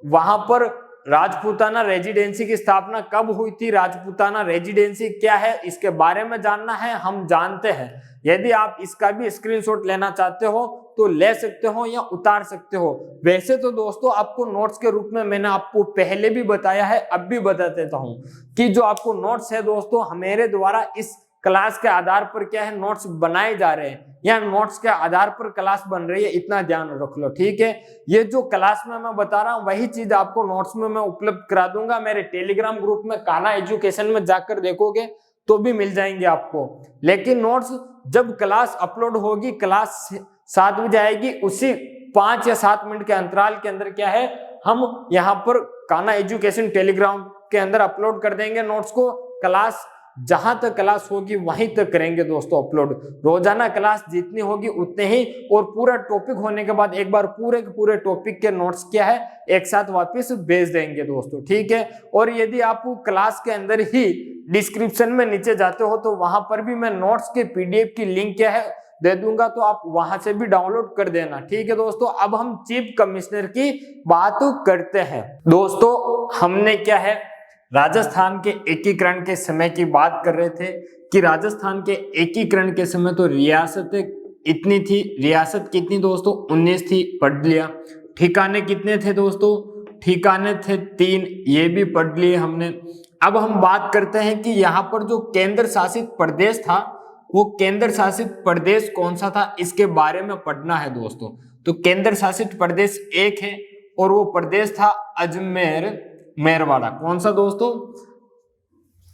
वहां पर राजपूताना रेजिडेंसी की स्थापना कब हुई थी, राजपूताना रेजिडेंसी क्या है, इसके बारे में जानना है, हम जानते हैं। यदि आप इसका भी स्क्रीनशॉट लेना चाहते हो तो ले सकते हो या उतार सकते हो। वैसे तो दोस्तों आपको नोट्स के रूप में मैंने आपको पहले भी बताया है, अब भी बता देता हूं कि जो आपको नोट्स है दोस्तों मेरे द्वारा इस क्लास के आधार पर क्या है नोट्स बनाए जा रहे हैं या नोट्स के आधार पर क्लास बन रही है, इतना ध्यान रख लो, ठीक है। ये जो क्लास में मैं बता रहा हूं वही चीज आपको नोट्स में मैं उपलब्ध करा दूंगा। मेरे टेलीग्राम ग्रुप में कान्हा एजुकेशन में जाकर देखोगे तो भी मिल जाएंगे आपको। लेकिन नोट्स जब क्लास अपलोड होगी, क्लास 7 बजे आएगी, उसी 5 या 7 मिनट के अंतराल के अंदर क्या है हम यहाँ पर कान्हा एजुकेशन टेलीग्राम के अंदर अपलोड कर देंगे नोट्स को। क्लास जहां तक क्लास होगी वहीं तक करेंगे दोस्तों अपलोड। रोजाना क्लास जितनी होगी उतने ही, और पूरा टॉपिक होने के बाद एक बार पूरे टॉपिक के नोट्स क्या है एक साथ वापस भेज देंगे दोस्तों, ठीक है। और यदि आप क्लास के अंदर ही डिस्क्रिप्शन में नीचे जाते हो तो वहां पर भी मैं नोट्स के पीडीएफ की लिंक क्या है दे दूंगा, तो आप वहां से भी डाउनलोड कर देना, ठीक है दोस्तों। अब हम चीफ कमिश्नर की बात करते हैं दोस्तों। हमने क्या है राजस्थान के एकीकरण के समय की बात कर रहे थे कि राजस्थान के एकीकरण के समय तो रियासतें इतनी थी, रियासत कितनी दोस्तों 19 थी, पढ़ लिया। ठिकाने कितने थे दोस्तों, ठिकाने थे 3, ये भी पढ़ लिए हमने। अब हम बात करते हैं कि यहाँ पर जो केंद्र शासित प्रदेश था वो केंद्र शासित प्रदेश कौन सा था, इसके बारे में पढ़ना है दोस्तों। तो केंद्र शासित प्रदेश एक है और वो प्रदेश था अजमेर मेरवाड़ा। कौन सा दोस्तों,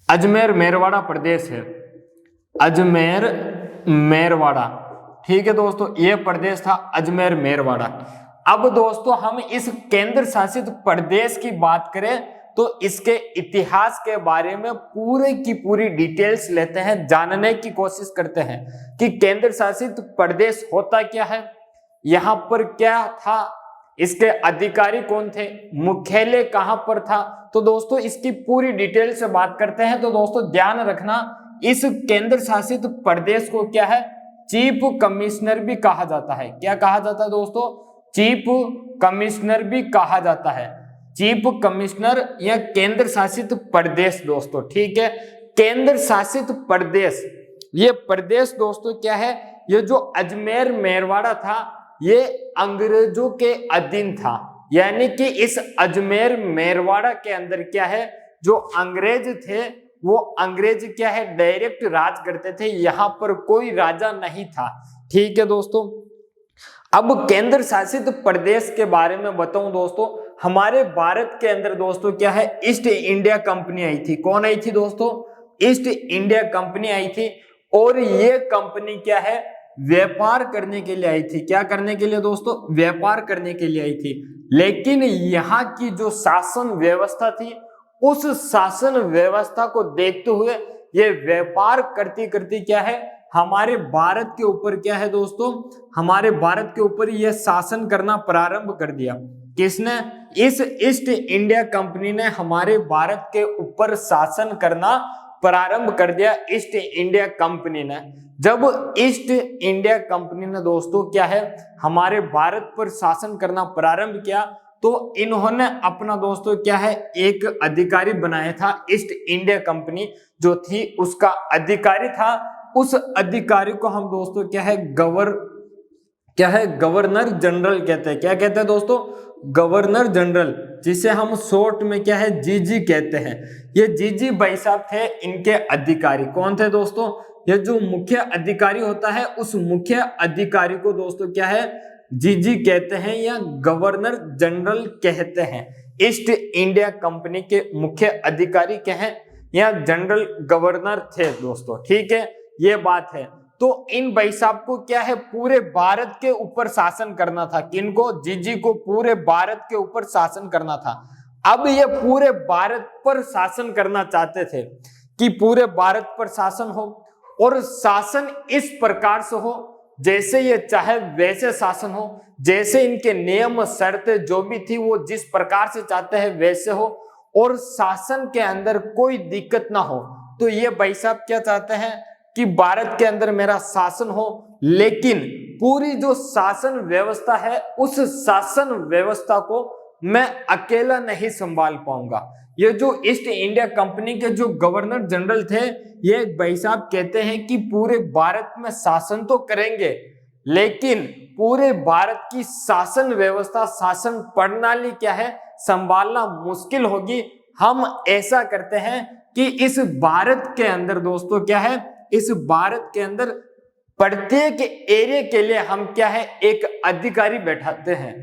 अजमेर मेरवाड़ा प्रदेश है, अजमेर मेरवाड़ा, ठीक है दोस्तों। ये प्रदेश था अजमेर मेरवाड़ा। अब दोस्तों हम इस केंद्र शासित प्रदेश की बात करें तो इसके इतिहास के बारे में पूरे की पूरी डिटेल्स लेते हैं, जानने की कोशिश करते हैं कि केंद्र शासित प्रदेश होता क्या है, यहां पर क्या था, इसके अधिकारी कौन थे, मुख्यालय कहां पर था। तो दोस्तों इसकी पूरी डिटेल से बात करते हैं। तो दोस्तों ध्यान रखना इस केंद्र शासित प्रदेश को क्या है चीफ कमिश्नर भी कहा जाता है। क्या कहा जाता है दोस्तों, चीफ कमिश्नर भी कहा जाता है, चीफ कमिश्नर या केंद्र शासित प्रदेश दोस्तों, ठीक है। केंद्र शासित प्रदेश, ये प्रदेश दोस्तों क्या है, ये जो अजमेर मेरवाड़ा था ये अंग्रेजों के अधीन था, यानी कि इस अजमेर मेरवाड़ा के अंदर क्या है जो अंग्रेज थे वो अंग्रेज क्या है डायरेक्ट राज करते थे, यहां पर कोई राजा नहीं था, ठीक है दोस्तों। अब केंद्र शासित प्रदेश के बारे में बताऊं दोस्तों, हमारे भारत के अंदर दोस्तों क्या है ईस्ट इंडिया कंपनी आई थी। कौन आई थी दोस्तों, ईस्ट इंडिया कंपनी आई थी। और ये कंपनी क्या है व्यापार करने के लिए आई थी। क्या करने के लिए दोस्तों, व्यापार करने के लिए आई थी। लेकिन यहाँ की जो शासन व्यवस्था थी उस शासन व्यवस्था को देखते हुए ये व्यापार करती करती क्या है हमारे भारत के ऊपर क्या है दोस्तों, हमारे भारत के ऊपर यह शासन करना प्रारंभ कर दिया। किसने, इस ईस्ट इंडिया कंपनी ने हमारे भारत के ऊपर शासन करना प्रारंभ कर दिया, ईस्ट इंडिया कंपनी ने। जब ईस्ट इंडिया कंपनी ने दोस्तों क्या है हमारे भारत पर शासन करना प्रारंभ किया तो इन्होंने अपना दोस्तों क्या है एक अधिकारी बनाया था। ईस्ट इंडिया कंपनी जो थी उसका अधिकारी था, उस अधिकारी को हम दोस्तों क्या है गवर्नर जनरल कहते हैं। क्या कहते हैं दोस्तों, गवर्नर जनरल, जिसे हम शॉर्ट में क्या है जीजी कहते हैं। ये जीजी भाई साहब थे, इनके अधिकारी कौन थे दोस्तों, ये जो मुख्य अधिकारी होता है उस मुख्य अधिकारी को दोस्तों क्या है जीजी कहते हैं या गवर्नर जनरल कहते हैं। ईस्ट इंडिया कंपनी के मुख्य अधिकारी क्या है या जनरल गवर्नर थे दोस्तों, ठीक है, ये बात है। तो इन भाई साहब को क्या है पूरे भारत के ऊपर शासन करना था। किनको, जीजी को पूरे भारत के ऊपर शासन करना था। अब ये पूरे भारत पर शासन करना चाहते थे कि पूरे भारत पर शासन हो और शासन इस प्रकार से हो जैसे ये चाहे वैसे शासन हो, जैसे इनके नियम शर्तें जो भी थी वो जिस प्रकार से चाहते हैं वैसे हो और शासन के अंदर कोई दिक्कत ना हो। तो ये भाई साहब क्या चाहते हैं कि भारत के अंदर मेरा शासन हो, लेकिन पूरी जो शासन व्यवस्था है उस शासन व्यवस्था को मैं अकेला नहीं संभाल पाऊंगा। ये जो ईस्ट इंडिया कंपनी के जो गवर्नर जनरल थे, ये भाई साहब कहते हैं कि पूरे भारत में शासन तो करेंगे, लेकिन पूरे भारत की शासन व्यवस्था, शासन प्रणाली क्या है, संभालना मुश्किल होगी। हम ऐसा करते हैं कि इस भारत के अंदर दोस्तों क्या है, इस भारत के अंदर प्रत्येक एरिया के लिए हम क्या है, एक अधिकारी बैठाते हैं।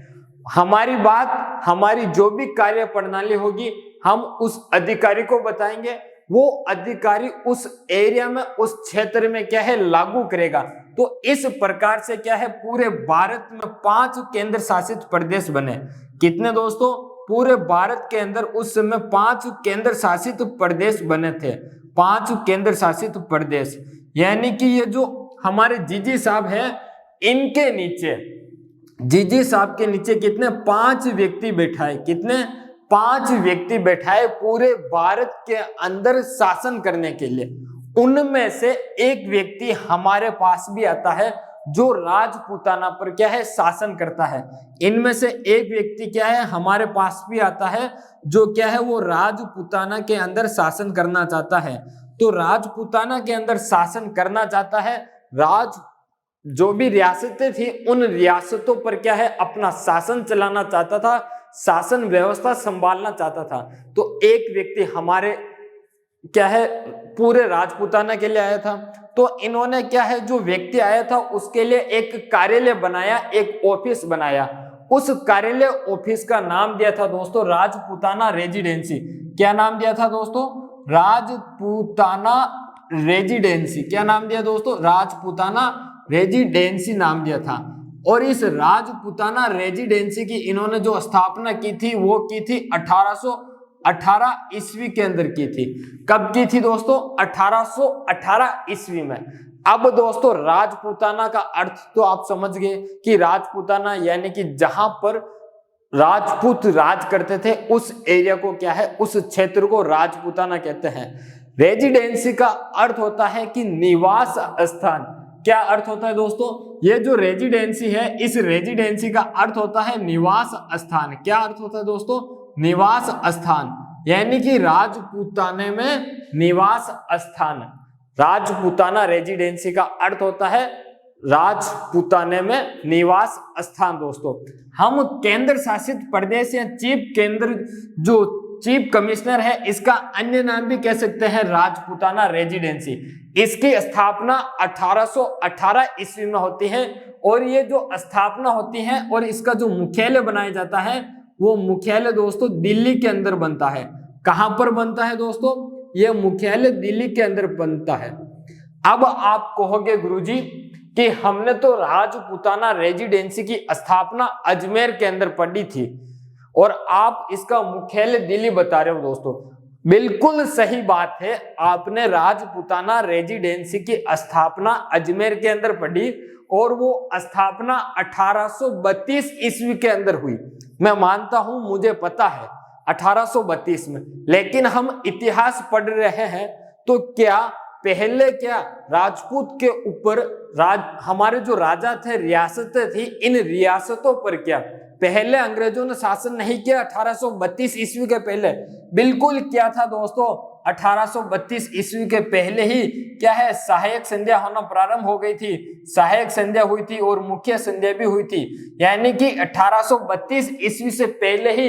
हमारी बात, हमारी जो भी कार्य प्रणाली होगी, हम उस अधिकारी को बताएंगे, वो अधिकारी उस एरिया में, उस क्षेत्र में क्या है, लागू करेगा। तो इस प्रकार से क्या है, पूरे भारत में 5 केंद्र शासित प्रदेश बने। कितने दोस्तों? पूरे भारत के अंदर उस समय 5 केंद्र शासित प्रदेश बने थे। 5 केंद्र शासित प्रदेश, यानी कि ये जो हमारे जीजी साहब है, इनके नीचे, जीजी साहब के नीचे कितने, 5 व्यक्ति बैठाए। कितने? 5 व्यक्ति बैठाए पूरे भारत के अंदर शासन करने के लिए। उनमें से एक व्यक्ति हमारे पास भी आता है जो राजपूताना पर क्या है, शासन करता है। इनमें से एक व्यक्ति क्या है, हमारे पास भी आता है जो क्या है, वो राजपूताना के अंदर शासन करना चाहता है। तो राजपूताना के अंदर शासन करना चाहता है, जो भी रियासतें थी उन रियासतों पर क्या है, अपना शासन चलाना चाहता था, शासन व्यवस्था संभालना चाहता था। तो एक व्यक्ति हमारे क्या है, पूरे राजपूताना के लिए आया था। तो इन्होंने क्या है, जो व्यक्ति आया था उसके लिए एक कार्यालय बनाया, एक ऑफिस बनाया। उस कार्यालय ऑफिस का नाम दिया था दोस्तों राजपूताना रेजिडेंसी। क्या नाम दिया था दोस्तों? राजपूताना रेजिडेंसी। क्या नाम दिया दोस्तों? राजपूताना रेजिडेंसी नाम दिया था। और इस राजपूताना रेजिडेंसी की इन्होंने जो स्थापना की थी, वो की थी 1818 ईस्वी के अंदर की थी। कब की थी दोस्तों? 1818 ईस्वी में। अब दोस्तों राजपूताना का अर्थ तो आप समझ गए कि राजपूताना यानी कि जहां पर राजपूत राज करते थे, उस एरिया को क्या है, उस क्षेत्र को राजपूताना कहते हैं। रेजिडेंसी का अर्थ होता है कि निवास स्थान। क्या अर्थ होता है दोस्तों? ये जो रेजिडेंसी है, इस रेजिडेंसी का अर्थ होता है निवास स्थान। क्या अर्थ होता है दोस्तों? निवास स्थान, यानी कि राजपूताने में निवास स्थान। राजपूताना रेजिडेंसी का अर्थ होता है राजपूताने में निवास स्थान। दोस्तों हम केंद्र शासित प्रदेश या चीफ कमिश्नर है, इसका अन्य नाम भी कह सकते हैं राजपूताना रेजिडेंसी। इसकी स्थापना 1818 ईस्वी में होती है। और ये जो स्थापना होती है और इसका जो मुख्यालय बनाया जाता है, वो मुख्यालय दोस्तों दिल्ली के अंदर बनता है। कहां पर बनता है दोस्तों? ये मुख्यालय दिल्ली के अंदर बनता है। अब आप कहोगे गुरुजी कि हमने तो राजपूताना रेजिडेंसी की स्थापना अजमेर के अंदर पढ़ी थी और आप इसका मुख्यालय दिल्ली बता रहे हो। दोस्तों बिल्कुल सही बात है, आपने राजपूताना रेजिडेंसी की स्थापना अजमेर के अंदर पढ़ी और वो स्थापना 1832 ईस्वी के अंदर हुई। मैं मानता हूं, मुझे पता है 1832 में, लेकिन हम इतिहास पढ़ रहे हैं तो क्या पहले क्या राजपूत के ऊपर हमारे जो राजा थे, रियासतें थी, इन रियासतों पर क्या पहले अंग्रेजों ने शासन नहीं किया? 1832 ईस्वी के पहले बिल्कुल क्या था दोस्तों, 1832 ईस्वी के पहले ही क्या है, सहायक संध्या होना प्रारंभ हो गई थी। सहायक संध्या हुई थी और मुख्य संध्या भी हुई थी, यानी कि 1832 ईस्वी से पहले ही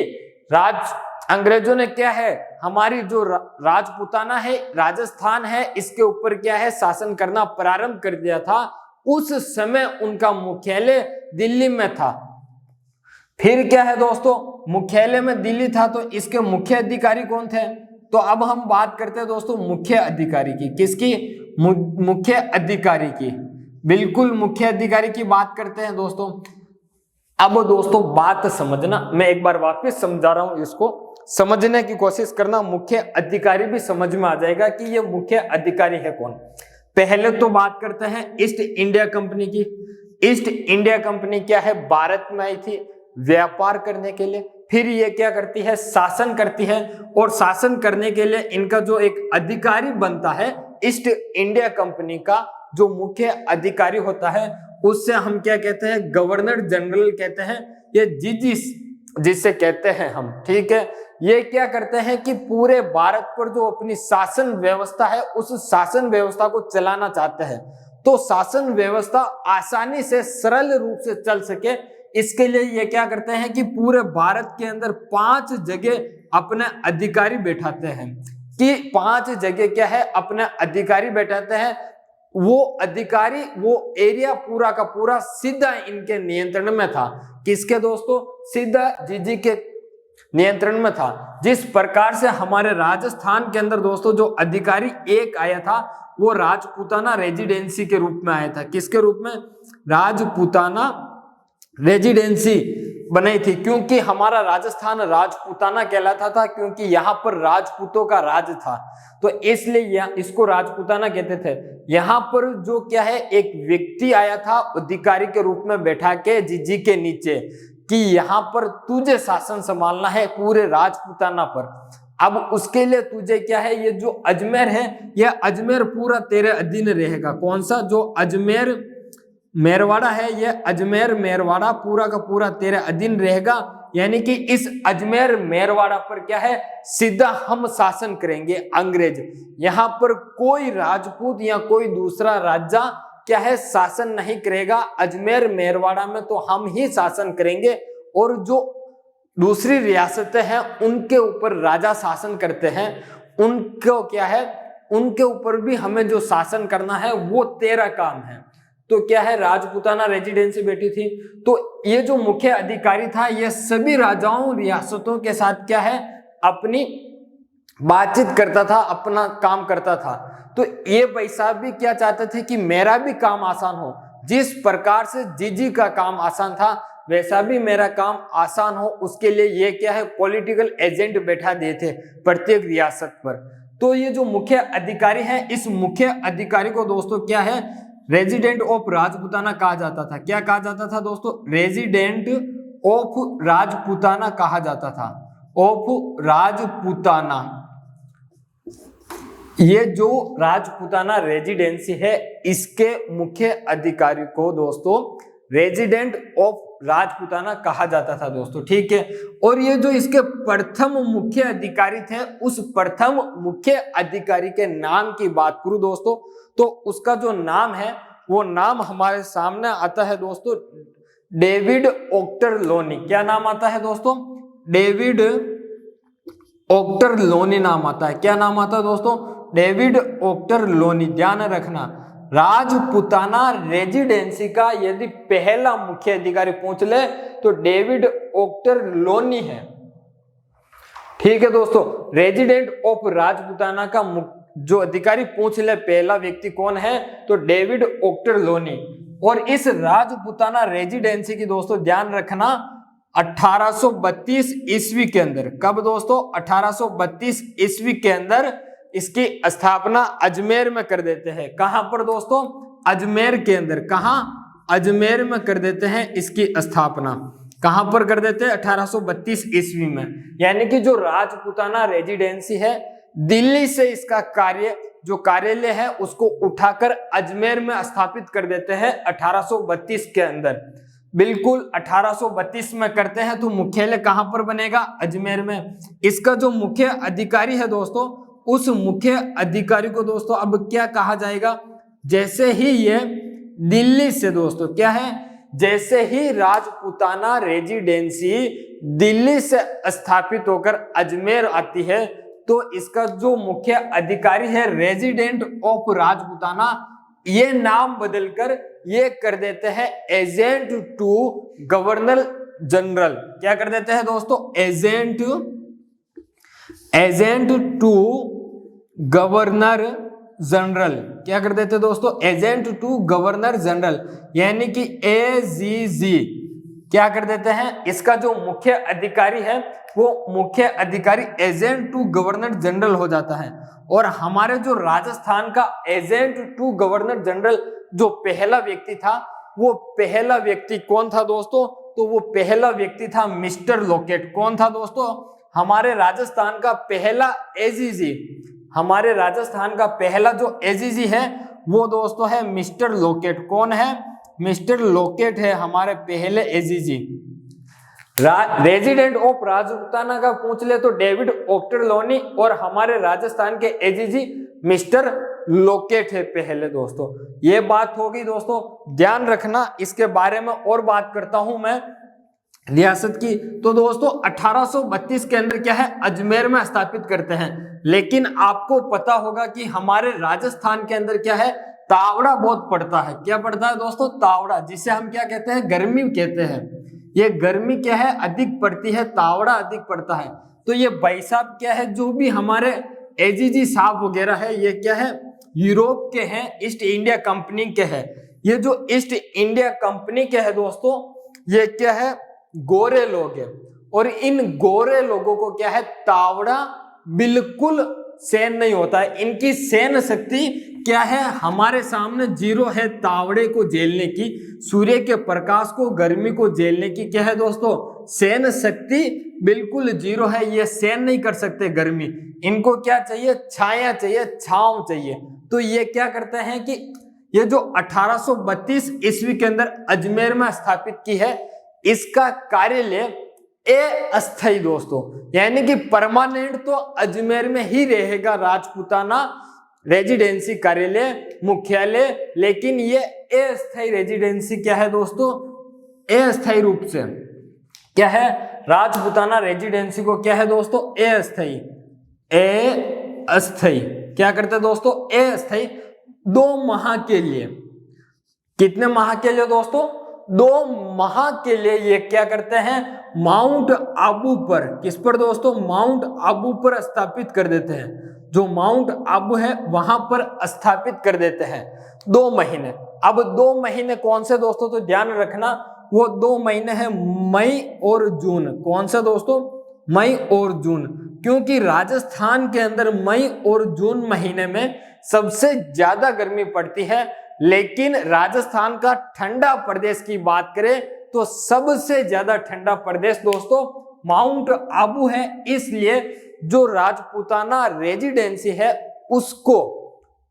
अंग्रेजों ने क्या है, हमारी जो राजपूताना है, राजस्थान है, इसके ऊपर क्या है, शासन करना प्रारंभ कर दिया था। उस समय उनका मुख्यालय दिल्ली में था। फिर क्या है दोस्तों, मुख्यालय में दिल्ली था तो इसके मुख्य अधिकारी कौन थे? तो अब हम बात करते हैं दोस्तों मुख्य अधिकारी की। किसकी? मुख्य अधिकारी की। बिल्कुल मुख्य अधिकारी की बात करते हैं दोस्तों। अब दोस्तों बात समझना, मैं एक बार वापस समझा रहा हूं, इसको समझने की कोशिश करना। मुख्य अधिकारी भी समझ में आ जाएगा कि ये मुख्य अधिकारी है कौन। पहले तो बात करते हैं ईस्ट इंडिया कंपनी की। ईस्ट इंडिया कंपनी क्या है, भारत में आई थी व्यापार करने के लिए। फिर ये क्या करती है, शासन करती है, और शासन करने के लिए इनका जो एक अधिकारी बनता है, ईस्ट इंडिया कंपनी का जो मुख्य अधिकारी होता है, उससे हम क्या कहते हैं, गवर्नर जनरल कहते हैं। ये जीजी जिसे कहते हैं हम, ठीक है। ये क्या करते हैं कि पूरे भारत पर जो अपनी शासन व्यवस्था है उस शासन व्यवस्था को चलाना चाहते हैं। तो शासन व्यवस्था आसानी से सरल रूप से चल सके, इसके लिए ये क्या करते हैं कि पूरे भारत के अंदर 5 जगह अपने अधिकारी बैठाते हैं, कि 5 जगह क्या है अपने अधिकारी बैठाते हैं। वो अधिकारी वो एरिया पूरा का पूरा सीधा इनके नियंत्रण में था। किसके दोस्तों? सीधा जीजी के नियंत्रण में था। जिस प्रकार से हमारे राजस्थान के अंदर दोस्तों जो अधिकारी एक आया था वो राजपूताना रेजिडेंसी के रूप में आया था। किसके रूप में? राजपूताना रेजिडेंसी बनाई थी, क्योंकि हमारा राजस्थान राजपूताना कहलाता था, क्योंकि यहाँ पर राजपूतों का राज था, तो इसलिए इसको राजपूताना कहते थे। यहाँ पर जो क्या है एक व्यक्ति आया था अधिकारी के रूप में बैठा के जीजी के नीचे, कि यहाँ पर तुझे शासन संभालना है पूरे राजपूताना पर। अब उसके लिए तुझे क्या है, ये जो अजमेर है यह अजमेर पूरा तेरे अधीन रहेगा। कौन सा? जो अजमेर मेरवाड़ा है, ये अजमेर मेरवाड़ा पूरा का पूरा तेरे अधीन रहेगा। यानी कि इस अजमेर मेरवाड़ा पर क्या है सीधा हम शासन करेंगे अंग्रेज। यहाँ पर कोई राजपूत या कोई दूसरा राजा क्या है शासन नहीं करेगा। अजमेर मेरवाड़ा में तो हम ही शासन करेंगे, और जो दूसरी रियासतें हैं उनके ऊपर राजा शासन करते हैं, उनको क्या है उनके ऊपर भी हमें जो शासन करना है वो तेरा काम है। तो क्या है राजपूताना रेजिडेंसी बैठी थी। तो ये जो मुख्य अधिकारी था ये सभी राजाओं रियासतों के साथ क्या है अपनी बातचीत करता था, अपना काम करता था। तो ये भाई साहब भी क्या चाहते थे कि मेरा भी काम आसान हो। जिस प्रकार से जीजी का काम आसान था वैसा भी मेरा काम आसान हो, उसके लिए ये क्या है पॉलिटिकल एजेंट बैठा दिए थे प्रत्येक रियासत पर। तो ये जो मुख्य अधिकारी है इस मुख्य अधिकारी को दोस्तों क्या है रेजिडेंट ऑफ राजपूताना कहा जाता था। क्या कहा जाता था दोस्तों? रेजिडेंट ऑफ राजपूताना कहा जाता था। ऑफ राजपूताना, ये जो राजपूताना रेजिडेंसी है इसके मुख्य अधिकारी को दोस्तों रेजिडेंट ऑफ राजपूताना कहा जाता था दोस्तों, ठीक है। और ये जो इसके प्रथम मुख्य अधिकारी थे उस प्रथम मुख्य अधिकारी के नाम की बात करूं दोस्तों तो उसका जो नाम है वो नाम हमारे सामने आता है दोस्तों डेविड ऑक्टरलोनी। क्या नाम आता है दोस्तों? डेविड ऑक्टरलोनी नाम आता है। क्या नाम आता है दोस्तों? David Ochterlony. ध्यान रखना राजपूताना रेजिडेंसी का यदि पहला मुख्य अधिकारी पूछ ले तो डेविड ऑक्टरलोनी है, ठीक है दोस्तों। रेजिडेंट ऑफ राजपूताना का जो अधिकारी पूछ ले पहला व्यक्ति कौन है तो डेविड ऑक्टरलोनी। और इस राजपूताना रेजिडेंसी की दोस्तों ध्यान रखना 1832 ईस्वी के अंदर, कब दोस्तों? 1832 ईस्वी के अंदर इसकी स्थापना अजमेर में कर देते हैं। कहां पर दोस्तों? अजमेर के अंदर। कहां? अजमेर में कर देते हैं इसकी स्थापना। कहां पर कर देते हैं? 1832 ईस्वी में। यानी कि जो राजपूताना रेजिडेंसी है दिल्ली से इसका कार्य जो कार्यालय है उसको उठाकर अजमेर में स्थापित कर देते हैं 1832 के अंदर। बिल्कुल 1832 में करते हैं तो मुख्यालय कहां पर बनेगा? अजमेर में। इसका जो मुख्य अधिकारी है दोस्तों उस मुख्य अधिकारी को दोस्तों अब क्या कहा जाएगा? जैसे ही ये दिल्ली से दोस्तों क्या है जैसे ही राजपूताना रेजिडेंसी दिल्ली से स्थापित होकर अजमेर आती है तो इसका जो मुख्य अधिकारी है रेजिडेंट ऑफ राजपूताना ये नाम बदलकर ये कर देते हैं एजेंट टू गवर्नर जनरल। क्या कर देते हैं दोस्तों? Agent to governor general. क्या कर देते हैं दोस्तों? एजेंट टू गवर्नर जनरल, यानी कि एजीजी। क्या कर देते हैं? इसका जो मुख्य अधिकारी है वो मुख्य अधिकारी एजेंट टू गवर्नर जनरल हो जाता है। और हमारे जो राजस्थान का एजेंट टू गवर्नर जनरल जो पहला व्यक्ति था वो पहला व्यक्ति कौन था दोस्तों? तो वो पहला व्यक्ति था मिस्टर लॉकेट। कौन था दोस्तों? हमारे राजस्थान का पहला एजीजी। हमारे राजस्थान का पहला जो एजीजी है वो दोस्तों है मिस्टर लॉकेट। कौन है? मिस्टर लॉकेट है हमारे पहले एजीजी। रेजिडेंट ऑफ राजपूताना का पूछ ले तो डेविड ऑक्टरलोनी और हमारे राजस्थान के एजीजी मिस्टर लोकेट है पहले दोस्तों। ये बात होगी दोस्तों, ध्यान रखना। इसके बारे में और बात करता हूं मैं रियासत की। तो दोस्तों 1832 के अंदर क्या है, अजमेर में स्थापित करते हैं। लेकिन आपको पता होगा कि हमारे राजस्थान के अंदर क्या है, तावड़ा बहुत पड़ता है। क्या पड़ता है दोस्तों, तावड़ा, जिसे हम क्या कहते हैं, गर्मी कहते हैं। ये गर्मी क्या है, अधिक पड़ती है, तावड़ा अधिक पड़ता है। तो ये भाई साहब क्या है, जो भी हमारे एजीजी साहब वगैरह है, ये क्या है, यूरोप के हैं, ईस्ट इंडिया कंपनी के हैं। ये जो ईस्ट इंडिया कंपनी के है दोस्तों, ये क्या है, गोरे लोग हैं। और इन गोरे लोगों को क्या है, तावड़ा बिल्कुल सहन नहीं होता है। इनकी सहन शक्ति क्या है, हमारे सामने जीरो है तावड़े को झेलने की, सूर्य के प्रकाश को, गर्मी को झेलने की क्या है दोस्तों, सहन शक्ति बिल्कुल जीरो है। ये सहन नहीं कर सकते गर्मी। इनको क्या चाहिए, छाया चाहिए, छांव चाहिए। तो ये क्या करते हैं कि ये जो 1832 ईस्वी के अंदर अजमेर में स्थापित की है, इसका कार्यालय अस्थायी दोस्तों, यानी कि परमानेंट तो अजमेर में ही रहेगा राजपूताना रेजिडेंसी कार्यालय मुख्यालय। लेकिन ये अस्थायी रेजिडेंसी क्या है दोस्तों, अस्थायी रूप से क्या है, राजपूताना रेजिडेंसी को क्या है दोस्तों, अस्थायी क्या करते हैं दोस्तों, अस्थायी 2 माह के लिए। कितने माह के लिए दोस्तों, 2 माह के लिए ये क्या करते हैं, माउंट आबू पर, किस पर दोस्तों, माउंट आबू पर स्थापित कर देते हैं। जो माउंट आबू है वहां पर स्थापित कर देते हैं 2 महीने। अब 2 महीने कौन से दोस्तों, तो ध्यान रखना, वो 2 महीने हैं मई और जून। कौन सा दोस्तों, मई और जून। क्योंकि राजस्थान के अंदर मई और जून महीने में सबसे ज्यादा गर्मी पड़ती है। लेकिन राजस्थान का ठंडा प्रदेश की बात करें तो सबसे ज्यादा ठंडा प्रदेश दोस्तों माउंट आबू है। इसलिए जो राजपूताना रेजिडेंसी है उसको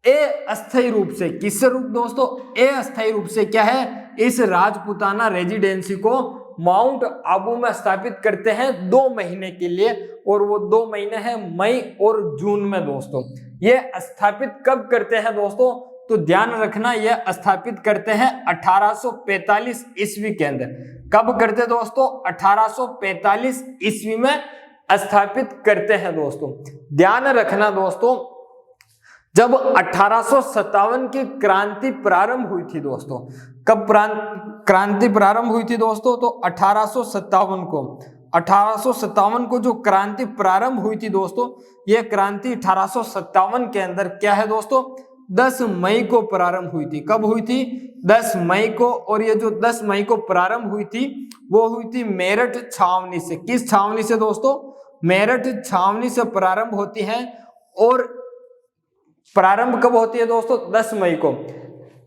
अस्थायी रूप से, किस रूप दोस्तों, अस्थायी रूप से क्या है, इस राजपूताना रेजिडेंसी को माउंट आबू में स्थापित करते हैं 2 महीने के लिए। और वो 2 महीने हैं मई और जून में दोस्तों। ये स्थापित कब करते हैं दोस्तों, तो ध्यान रखना, यह स्थापित करते हैं 1845 ईस्वी के अंदर। कब करते दोस्तों, 1845 ईस्वी में स्थापित करते हैं दोस्तों। ध्यान रखना दोस्तों, जब 1857 की क्रांति प्रारंभ हुई थी दोस्तों, कब क्रांति प्रारंभ हुई थी दोस्तों, तो 1857 को जो क्रांति प्रारंभ हुई थी दोस्तों, यह क्रांति 1857 के अंदर क्या है दोस्तों, 10 मई को प्रारंभ हुई थी। कब हुई थी, 10 मई को। और ये जो 10 मई को प्रारंभ हुई थी वो हुई थी मेरठ छावनी से। किस छावनी से दोस्तों, मेरठ छावनी से प्रारंभ होती है। और प्रारंभ कब होती है दोस्तों, 10 मई को।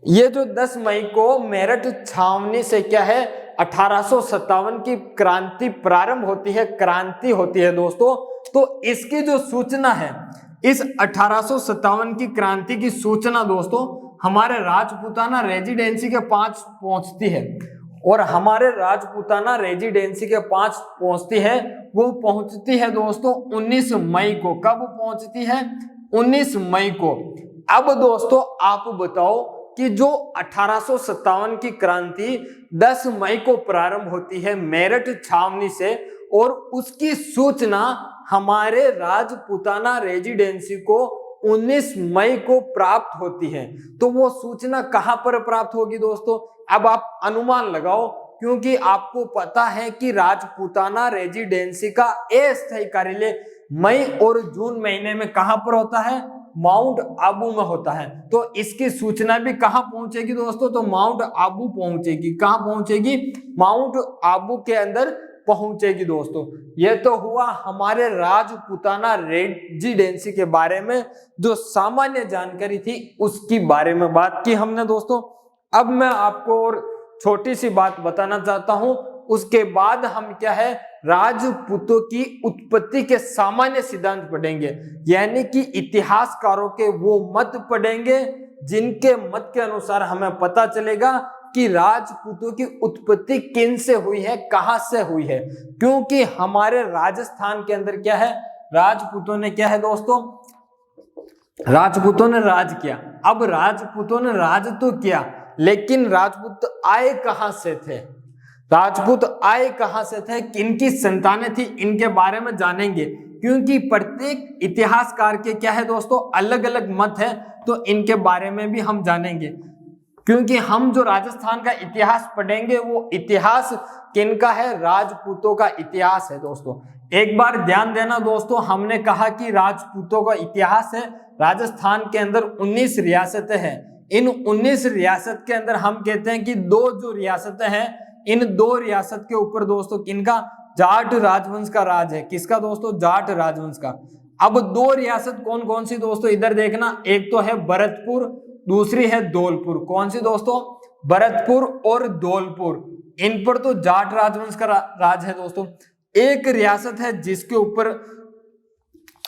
ये जो 10 मई को मेरठ छावनी से क्या है, 1857 की क्रांति प्रारंभ होती है, क्रांति होती है दोस्तों। तो इसकी जो सूचना है, इस 1857 की क्रांति की सूचना दोस्तों हमारे राजपूताना रेजिडेंसी के पास पहुंचती है। और हमारे राजपूताना रेजिडेंसी के पास पहुंचती है, वो पहुंचती है दोस्तों 19 मई को। कब पहुंचती है, 19 मई को। अब दोस्तों आप बताओ कि जो 1857 की क्रांति 10 मई को प्रारंभ होती है मेरठ छावनी से, और उसकी सूचना हमारे राजपूताना रेजिडेंसी को 19 मई को प्राप्त होती है, तो वो सूचना कहां पर प्राप्त होगी दोस्तों, अब आप अनुमान लगाओ। क्योंकि आपको पता है कि राजपूताना रेजिडेंसी का अस्थायी कार्यालय मई और जून महीने में कहां पर होता है, माउंट आबू में होता है। तो इसकी सूचना भी कहां पहुंचेगी दोस्तों, तो माउंट आबू पहुंचेगी। कहां पहुंचेगी, माउंट आबू के अंदर पहुंचेगी दोस्तों। यह तो हुआ हमारे राजपूताना रेजिडेंसी के बारे में जो सामान्य जानकारी थी उसकी बारे में बात की हमने दोस्तों। अब मैं आपको और छोटी सी बात बताना चाहता हूं। उसके बाद हम क्या है, राजपूतों की उत्पत्ति के सामान्य सिद्धांत पढ़ेंगे, यानी कि इतिहासकारों के वो मत पढ़ेंगे जिनके मत के अनुसार हमें पता चलेगा कि राजपूतों की उत्पत्ति किन से हुई है, कहां से हुई है। क्योंकि हमारे राजस्थान के अंदर क्या है, राजपूतों ने क्या है दोस्तों, राजपूतों ने राज किया। अब राजपूतों ने राज तो किया, लेकिन राजपूत आए कहां से थे, राजपूत आए कहां से थे, किनकी संतानें थी, इनके बारे में जानेंगे। क्योंकि प्रत्येक इतिहासकार के क्या है दोस्तों, अलग अलग मत है, तो इनके बारे में भी हम जानेंगे। क्योंकि हम जो राजस्थान का इतिहास पढ़ेंगे वो इतिहास किनका है, राजपूतों का इतिहास है दोस्तों। एक बार ध्यान देना दोस्तों, हमने कहा कि राजपूतों का इतिहास है। राजस्थान के अंदर 19 रियासतें हैं। इन 19 रियासत के अंदर हम कहते हैं कि दो जो रियासतें हैं, इन दो रियासत के ऊपर दोस्तों किनका, जाट राजवंश का राज है। किसका दोस्तों, जाट राजवंश का। अब दो रियासत कौन कौन सी दोस्तों, इधर देखना, एक तो है भरतपुर, दूसरी है धौलपुर। कौन सी दोस्तों, भरतपुर और धौलपुर। इन पर तो जाट राजवंश का राज है दोस्तों। एक रियासत है जिसके ऊपर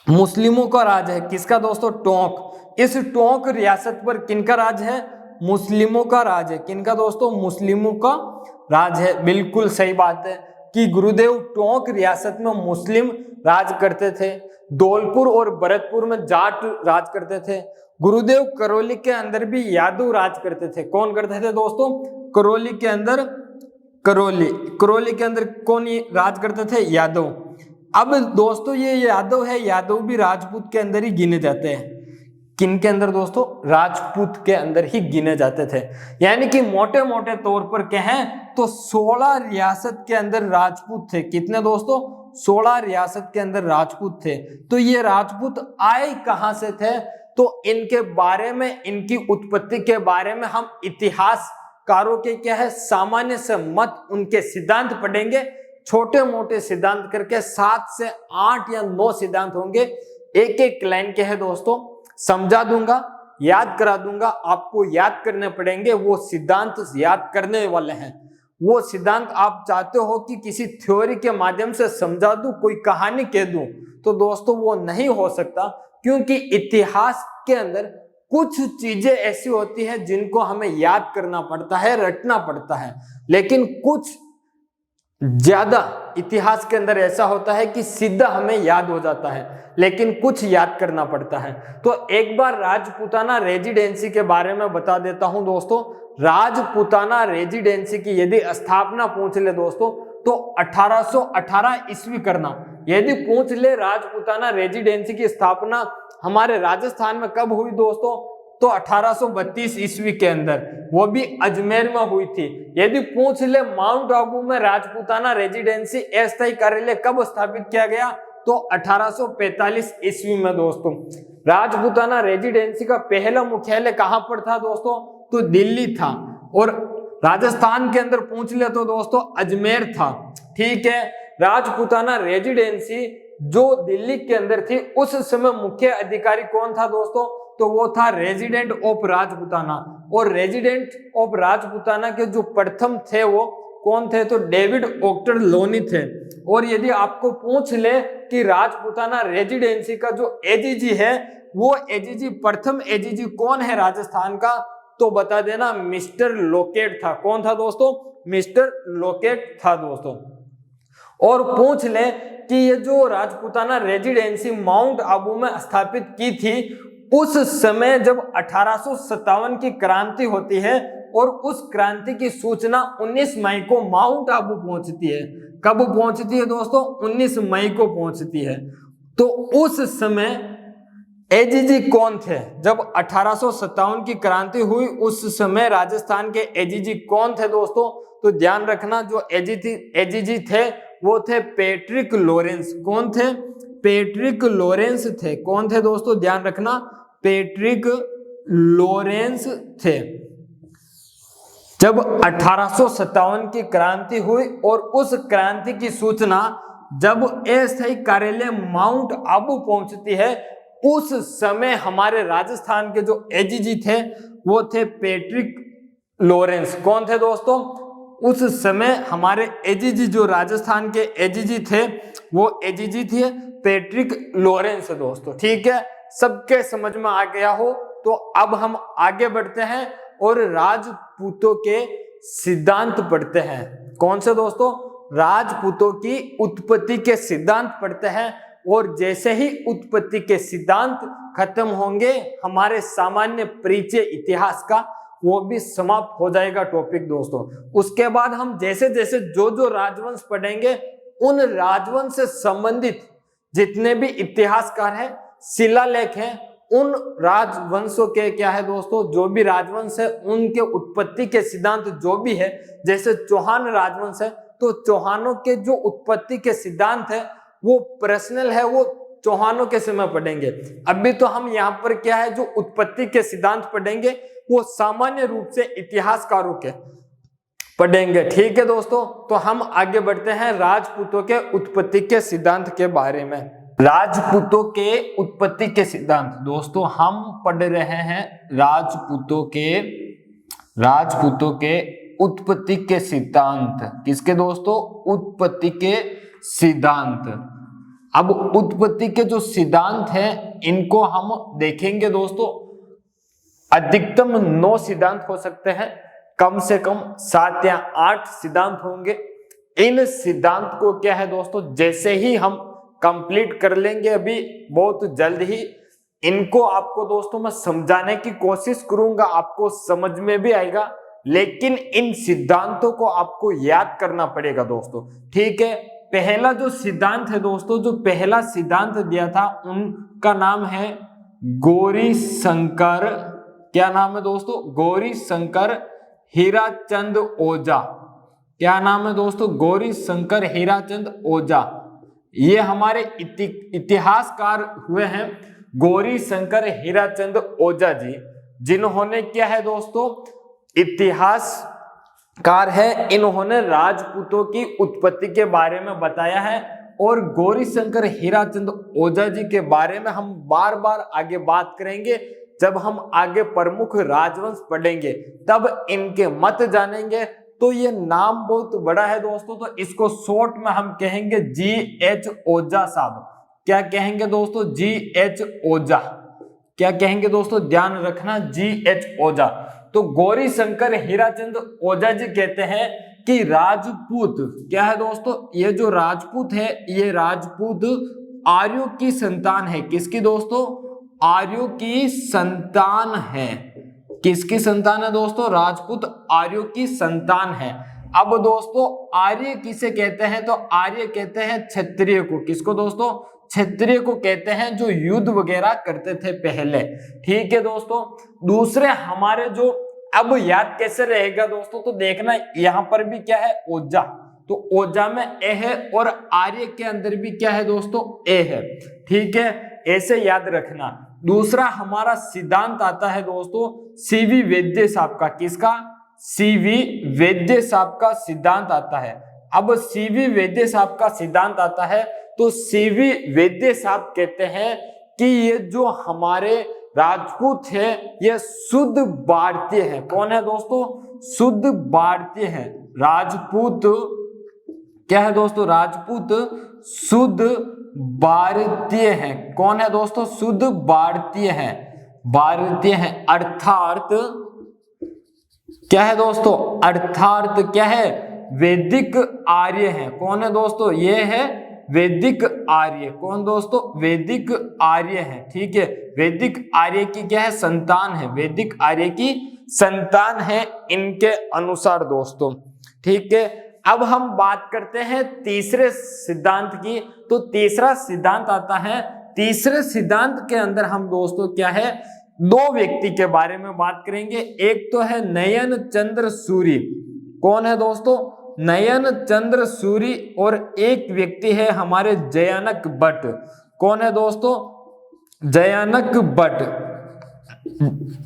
मुस्लिमों का राज है। किसका दोस्तों, टोंक। इस टोंक रियासत पर किनका राज है, मुस्लिमों का राज है। किनका दोस्तों, मुस्लिमों का राज है। बिल्कुल सही बात है कि गुरुदेव टोंक रियासत में मुस्लिम राज करते थे, धौलपुर और भरतपुर में जाट राज करते थे। गुरुदेव करौली के अंदर भी यादव राज करते थे। कौन करते थे दोस्तों, करौली के अंदर, करौली के अंदर कौन राज करते थे, यादव। अब दोस्तों ये यादव है, यादव भी राजपूत के अंदर ही गिने जाते हैं। किन के अंदर दोस्तों, राजपूत के अंदर ही गिने जाते थे। यानी कि मोटे मोटे तौर पर कहें तो 16 रियासत के अंदर राजपूत थे। कितने दोस्तों, 16 रियासत के अंदर राजपूत थे। तो ये राजपूत आए कहां से थे, तो इनके बारे में, इनकी उत्पत्ति के बारे में हम इतिहासकारों के क्या है, सामान्य से मत, उनके सिद्धांत पढ़ेंगे। छोटे मोटे सिद्धांत करके 7 से 8 या 9 सिद्धांत होंगे। एक एक लाइन के है दोस्तों, समझा दूंगा, याद करा दूंगा। आपको याद करने पड़ेंगे, वो सिद्धांत याद करने वाले हैं। वो सिद्धांत आप चाहते हो कि किसी थ्योरी के माध्यम से समझा दूं, कोई कहानी कह दूं, तो दोस्तों वो नहीं हो सकता। क्योंकि इतिहास के अंदर कुछ चीजें ऐसी होती हैं जिनको हमें याद करना पड़ता है, रटना पड़ता है। लेकिन कुछ ज्यादा इतिहास के अंदर ऐसा होता है कि सीधा हमें याद हो जाता है, लेकिन कुछ याद करना पड़ता है। तो एक बार राजपूताना रेजिडेंसी के बारे में बता देता हूं दोस्तों। राजपूताना रेजिडेंसी की यदि स्थापना पूछ ले दोस्तों, तो 1818 ईस्वी करना। यदि पूछ ले राजपूताना रेजिडेंसी की स्थापना हमारे राजस्थान में कब हुई दोस्तों, तो 1832 ईस्वी के अंदर, वो भी अजमेर में हुई थी। यदि पूछ ले माउंट आबू में राजपूताना रेजिडेंसी अस्थायी कार्यालय कब स्थापित किया गया, तो 1845 ईस्वी में दोस्तों। राजपूताना रेजिडेंसी का पहला मुख्यालय कहां पर था दोस्तों, तो दिल्ली था। और राजस्थान के अंदर पूछ ले तो दोस्तों अजमेर था। ठीक है, राजपूताना रेजिडेंसी जो दिल्ली के अंदर थी, उस समय मुख्य अधिकारी कौन था दोस्तों, तो वो था रेजिडेंट ऑफ राजपूताना। और रेजिडेंट ऑफ राजपूताना के जो प्रथम थे वो कौन थे, तो डेविड ऑक्टर लोनी थे। और यदि आपको पूछ ले कि राजपूताना रेजिडेंसी का जो एजीजी है, वो एजीजी, प्रथम एजीजी कौन है राजस्थान का, तो बता देना मिस्टर लोकेट था। कौन था दोस्तों, मिस्टर लोकेट था दोस्तों। और पूछ ले कि ये जो राजपूताना रेजिडेंसी माउंट आबू में स्थापित की थी, उस समय जब 1857 की क्रांति होती है, और उस क्रांति की सूचना 19 मई को माउंट आबू पहुंचती है। कब पहुंचती है दोस्तों, 19 मई को पहुंचती है। तो उस समय एजीजी कौन थे, जब 1857 की क्रांति हुई, उस समय राजस्थान के एजीजी कौन थे दोस्तों, तो ध्यान रखना, जो एजीजी थे वो थे पैट्रिक लॉरेंस। कौन थे, पैट्रिक लॉरेंस थे। कौन थे दोस्तों, ध्यान रखना, पैट्रिक लॉरेंस थे। जब 1857 की क्रांति हुई और उस क्रांति की सूचना जब अस्थायी कार्यालय माउंट आबू पहुंचती है, उस समय हमारे राजस्थान के जो एजीजी थे वो थे पैट्रिक लॉरेंस। कौन थे दोस्तों, उस समय हमारे एजीजी, जो राजस्थान के एजीजी थे, वो एजीजी थे पैट्रिक लॉरेंस दोस्तों। ठीक है, सबके समझ में आ गया हो तो अब हम आगे बढ़ते हैं और राजपूतों के सिद्धांत पढ़ते हैं। कौन से दोस्तों? राजपूतों की उत्पत्ति के सिद्धांत पढ़ते हैं। और जैसे ही उत्पत्ति के सिद्धांत खत्म होंगे, हमारे सामान्य परिचय इतिहास का वो भी समाप्त हो जाएगा टॉपिक दोस्तों। उसके बाद हम जैसे जैसे जो राजवंश पढ़ेंगे, उन राजवंश से संबंधित जितने भी इतिहासकार हैं, शिलालेख हैं, उन राजवंशों के क्या है दोस्तों, जो भी राजवंश है उनके उत्पत्ति के सिद्धांत जो भी है, जैसे चौहान राजवंश है तो चौहानों के जो उत्पत्ति के सिद्धांत है वो पर्सनल है, वो चौहानों के समय पढ़ेंगे। अभी तो हम यहाँ पर क्या है, जो उत्पत्ति के सिद्धांत पढ़ेंगे वो सामान्य रूप से इतिहासकारों के पढ़ेंगे। ठीक है दोस्तों, तो हम आगे बढ़ते हैं राजपूतों के उत्पत्ति के सिद्धांत के बारे में। राजपूतों के उत्पत्ति के सिद्धांत दोस्तों हम पढ़ रहे हैं राजपूतों के उत्पत्ति के सिद्धांत। किसके दोस्तों? उत्पत्ति के सिद्धांत। अब उत्पत्ति के जो सिद्धांत हैं इनको हम देखेंगे दोस्तों। अधिकतम 9 सिद्धांत हो सकते हैं, कम से कम 7 या 8 सिद्धांत होंगे। इन सिद्धांत को क्या है दोस्तों, जैसे ही हम कंप्लीट कर लेंगे, अभी बहुत जल्द ही इनको आपको दोस्तों मैं समझाने की कोशिश करूंगा, आपको समझ में भी आएगा। लेकिन इन सिद्धांतों को आपको याद करना पड़ेगा दोस्तों। ठीक है, पहला जो सिद्धांत है दोस्तों, जो पहला सिद्धांत दिया था उनका नाम है गौरी शंकर। क्या नाम है दोस्तों? गौरी शंकर हीराचंद ओझा। क्या नाम है दोस्तों? गौरी शंकर हीराचंद ओझा। ये हमारे इतिहासकार हुए हैं गौरी शंकर हीराचंद ओझा जी, जिन्होंने क्या है दोस्तों, इतिहासकार है, इन्होंने राजपूतों की उत्पत्ति के बारे में बताया है। और गौरी शंकर हीराचंद ओझा जी के बारे में हम बार बार आगे बात करेंगे। जब हम आगे प्रमुख राजवंश पढ़ेंगे तब इनके मत जानेंगे। तो ये नाम बहुत बड़ा है दोस्तों, तो इसको शॉर्ट में हम कहेंगे GH ओझा साहब। क्या कहेंगे दोस्तों? GH ओझा। क्या कहेंगे दोस्तों? ध्यान रखना, GH ओझा। तो गौरी शंकर हीराचंद ओझा जी कहते हैं कि राजपूत क्या है दोस्तों, ये जो राजपूत है, ये राजपूत आर्यों की संतान है। किसकी दोस्तों? आर्यों की संतान है। किसकी संतान है दोस्तों? राजपूत आर्यों की संतान है। अब दोस्तों आर्य किसे कहते हैं? तो आर्य कहते हैं क्षत्रिय को। किसको दोस्तों? क्षत्रिय को कहते हैं, जो युद्ध वगैरह करते थे पहले। ठीक है दोस्तों, दूसरे हमारे जो, अब याद कैसे रहेगा दोस्तों, तो देखना यहां पर भी क्या है, ओझा। तो ओझा में ए है और आर्य के अंदर भी क्या है दोस्तों, ए है। ठीक है, ऐसे याद रखना। दूसरा हमारा सिद्धांत आता है दोस्तों CV वैद्य साहब का। किसका? CV वैद्य साहब का सिद्धांत आता है। अब CV वैद्य साहब का सिद्धांत आता है तो CV वैद्य साहब कहते हैं कि ये जो हमारे राजपूत है ये शुद्ध भारतीय है। कौन है दोस्तों? शुद्ध भारतीय है। राजपूत क्या है दोस्तों? राजपूत शुद्ध भारतीय है। कौन है दोस्तों? शुद्ध भारतीय है। भारतीय है अर्थात क्या है दोस्तों? अर्थात क्या है? वैदिक आर्य है। कौन है दोस्तों? ये है वैदिक आर्य। कौन दोस्तों? वैदिक आर्य है। ठीक है, वैदिक आर्य की क्या है? संतान है। वैदिक आर्य की संतान है इनके अनुसार दोस्तों। ठीक है, अब हम बात करते हैं तीसरे सिद्धांत की। तो तीसरा सिद्धांत आता है, तीसरे सिद्धांत के अंदर हम दोस्तों क्या है, 2 व्यक्ति के बारे में बात करेंगे। एक तो है नयन चंद्र सूरी। कौन है दोस्तों? नयन चंद्र सूरी। और एक व्यक्ति है हमारे जयानक भट्ट। कौन है दोस्तों? जयानक भट्ट।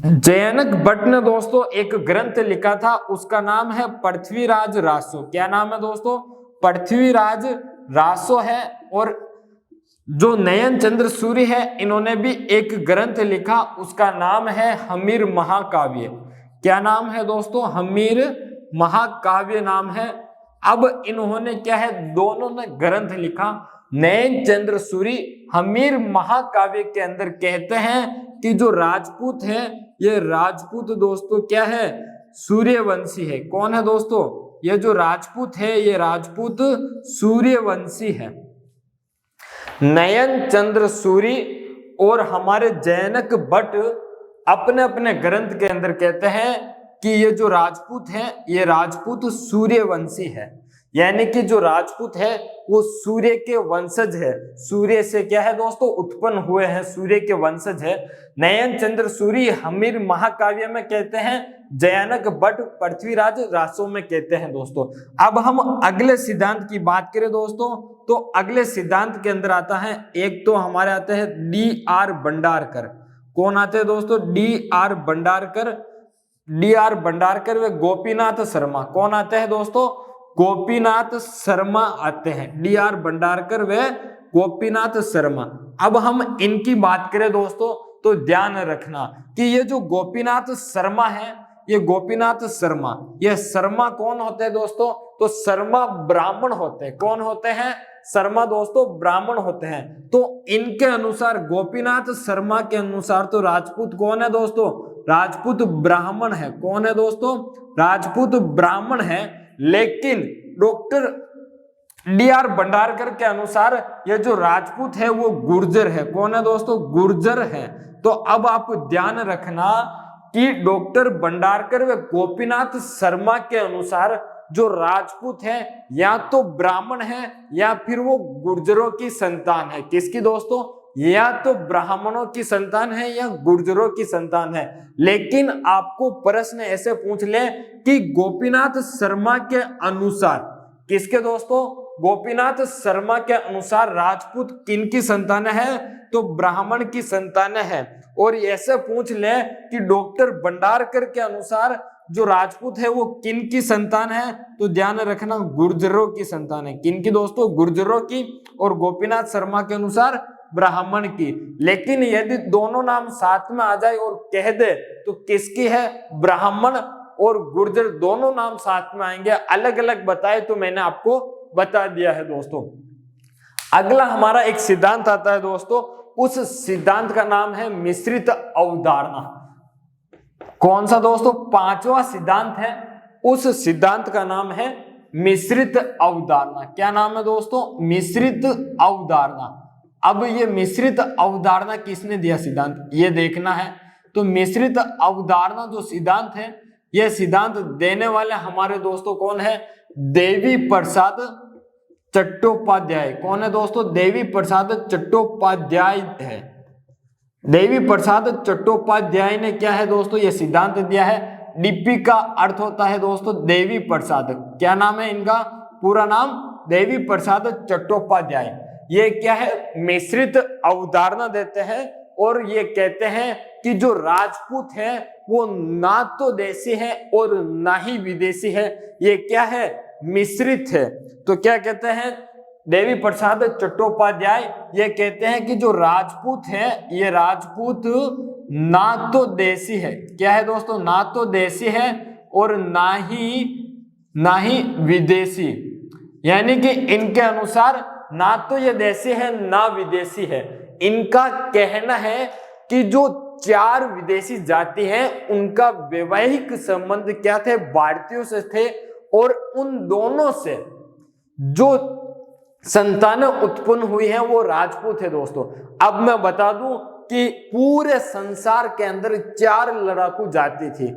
जयानक भट्ट ने दोस्तों एक ग्रंथ लिखा था, उसका नाम है पृथ्वीराज रासो। क्या नाम है दोस्तों? पृथ्वीराज रासो है। और जो नयन चंद्र सूरी है, इन्होंने भी एक ग्रंथ लिखा, उसका नाम है हमीर महाकाव्य। क्या नाम है दोस्तों? हमीर महाकाव्य नाम है। अब इन्होंने क्या है, दोनों ने ग्रंथ लिखा। नयन चंद्र सूरी हमीर महाकाव्य के अंदर कहते हैं कि जो राजपूत है, ये राजपूत दोस्तों क्या है, सूर्यवंशी है। कौन है दोस्तों? ये जो राजपूत है ये राजपूत सूर्यवंशी है। नयन चंद्र सूरी और हमारे जैनक भट्ट अपने अपने ग्रंथ के अंदर कहते हैं कि ये जो राजपूत है ये राजपूत सूर्यवंशी है, यानी कि जो राजपूत है वो सूर्य के वंशज है। सूर्य से क्या है दोस्तों? उत्पन्न हुए हैं, सूर्य के वंशज है। नयन चंद्र सूरी हमीर महाकाव्य में कहते हैं, जैनक भट्ट पृथ्वीराज रासो में कहते हैं दोस्तों। अब हम अगले सिद्धांत की बात करें दोस्तों, तो अगले सिद्धांत के अंदर आता है, एक तो हमारे आते हैं D.R. भंडारकर। कौन आते हैं दोस्तों? D.R. भंडारकर। D.R. भंडारकर व गोपीनाथ शर्मा। कौन आते हैं दोस्तों? गोपीनाथ शर्मा आते हैं। D.R. भंडारकर व गोपीनाथ शर्मा। अब हम इनकी बात करें दोस्तों, तो ध्यान रखना कि ये जो गोपीनाथ शर्मा है, ये गोपीनाथ शर्मा, ये शर्मा कौन होते हैं दोस्तों? तो शर्मा ब्राह्मण होते हैं। कौन होते हैं? शर्मा दोस्तों ब्राह्मण होते हैं। तो इनके अनुसार, गोपीनाथ शर्मा के अनुसार, तो राजपूत कौन है दोस्तों? राजपूत ब्राह्मण है। कौन है दोस्तों? राजपूत ब्राह्मण है। लेकिन डॉक्टर D.R. भंडारकर के अनुसार ये जो राजपूत है वो गुर्जर है। कौन है दोस्तों? गुर्जर है। तो अब आप ध्यान रखना कि डॉक्टर भंडारकर व गोपीनाथ शर्मा के अनुसार जो राजपूत है या तो ब्राह्मण है या फिर वो गुर्जरों की संतान है। किसकी दोस्तों? या तो ब्राह्मणों की संतान है या गुर्जरों की संतान है। लेकिन आपको प्रश्न ऐसे पूछ ले कि गोपीनाथ शर्मा के अनुसार, किसके दोस्तों? गोपीनाथ शर्मा के अनुसार राजपूत किन की संतान है? तो ब्राह्मण की संतान है। और ऐसे पूछ ले कि डॉक्टर भंडारकर के अनुसार जो राजपूत है वो किन की संतान है? तो ध्यान रखना, गुर्जरों की संतान है। किन की दोस्तों? गुर्जरों की। और गोपीनाथ शर्मा के अनुसार ब्राह्मण की। लेकिन यदि दोनों नाम साथ में आ जाए और कह दे तो किसकी है? ब्राह्मण और गुर्जर दोनों नाम साथ में आएंगे। अलग अलग बताए तो मैंने आपको बता दिया है दोस्तों। अगला हमारा एक सिद्धांत आता है दोस्तों, उस सिद्धांत का नाम है मिश्रित अवधारणा। कौन सा दोस्तों? पांचवा सिद्धांत है। उस सिद्धांत का नाम है मिश्रित अवधारणा। क्या नाम है दोस्तों? मिश्रित अवधारणा। अब ये मिश्रित अवधारणा किसने दिया सिद्धांत, ये देखना है। तो मिश्रित अवधारणा जो सिद्धांत है, यह सिद्धांत देने वाले हमारे दोस्तों कौन है? देवी प्रसाद चट्टोपाध्याय। कौन है दोस्तों? देवी प्रसाद चट्टोपाध्याय है। देवी प्रसाद चट्टोपाध्याय ने क्या है दोस्तों? ये सिद्धांत दिया है। डीपी का अर्थ होता है दोस्तों देवी प्रसाद। क्या नाम है इनका? पूरा नाम देवी प्रसाद चट्टोपाध्याय। ये क्या है? मिश्रित अवधारणा देते हैं और ये कहते हैं कि जो राजपूत है वो ना तो देसी है और ना ही विदेशी है, ये क्या है? मिश्रित है। तो क्या कहते हैं देवी प्रसाद चट्टोपाध्याय? ये कहते हैं कि जो राजपूत है ये राजपूत ना तो देसी है, क्या है दोस्तों? ना तो देसी है और ना ही विदेशी। यानी कि इनके अनुसार ना तो ये देसी है ना विदेशी है। इनका कहना है कि जो 4 विदेशी जाति हैं उनका वैवाहिक संबंध क्या थे? भारतीयों से थे। और उन दोनों से जो संतानें उत्पन्न हुई हैं वो राजपूत है दोस्तों। अब मैं बता दूं कि पूरे संसार के अंदर 4 लड़ाकू जाति थी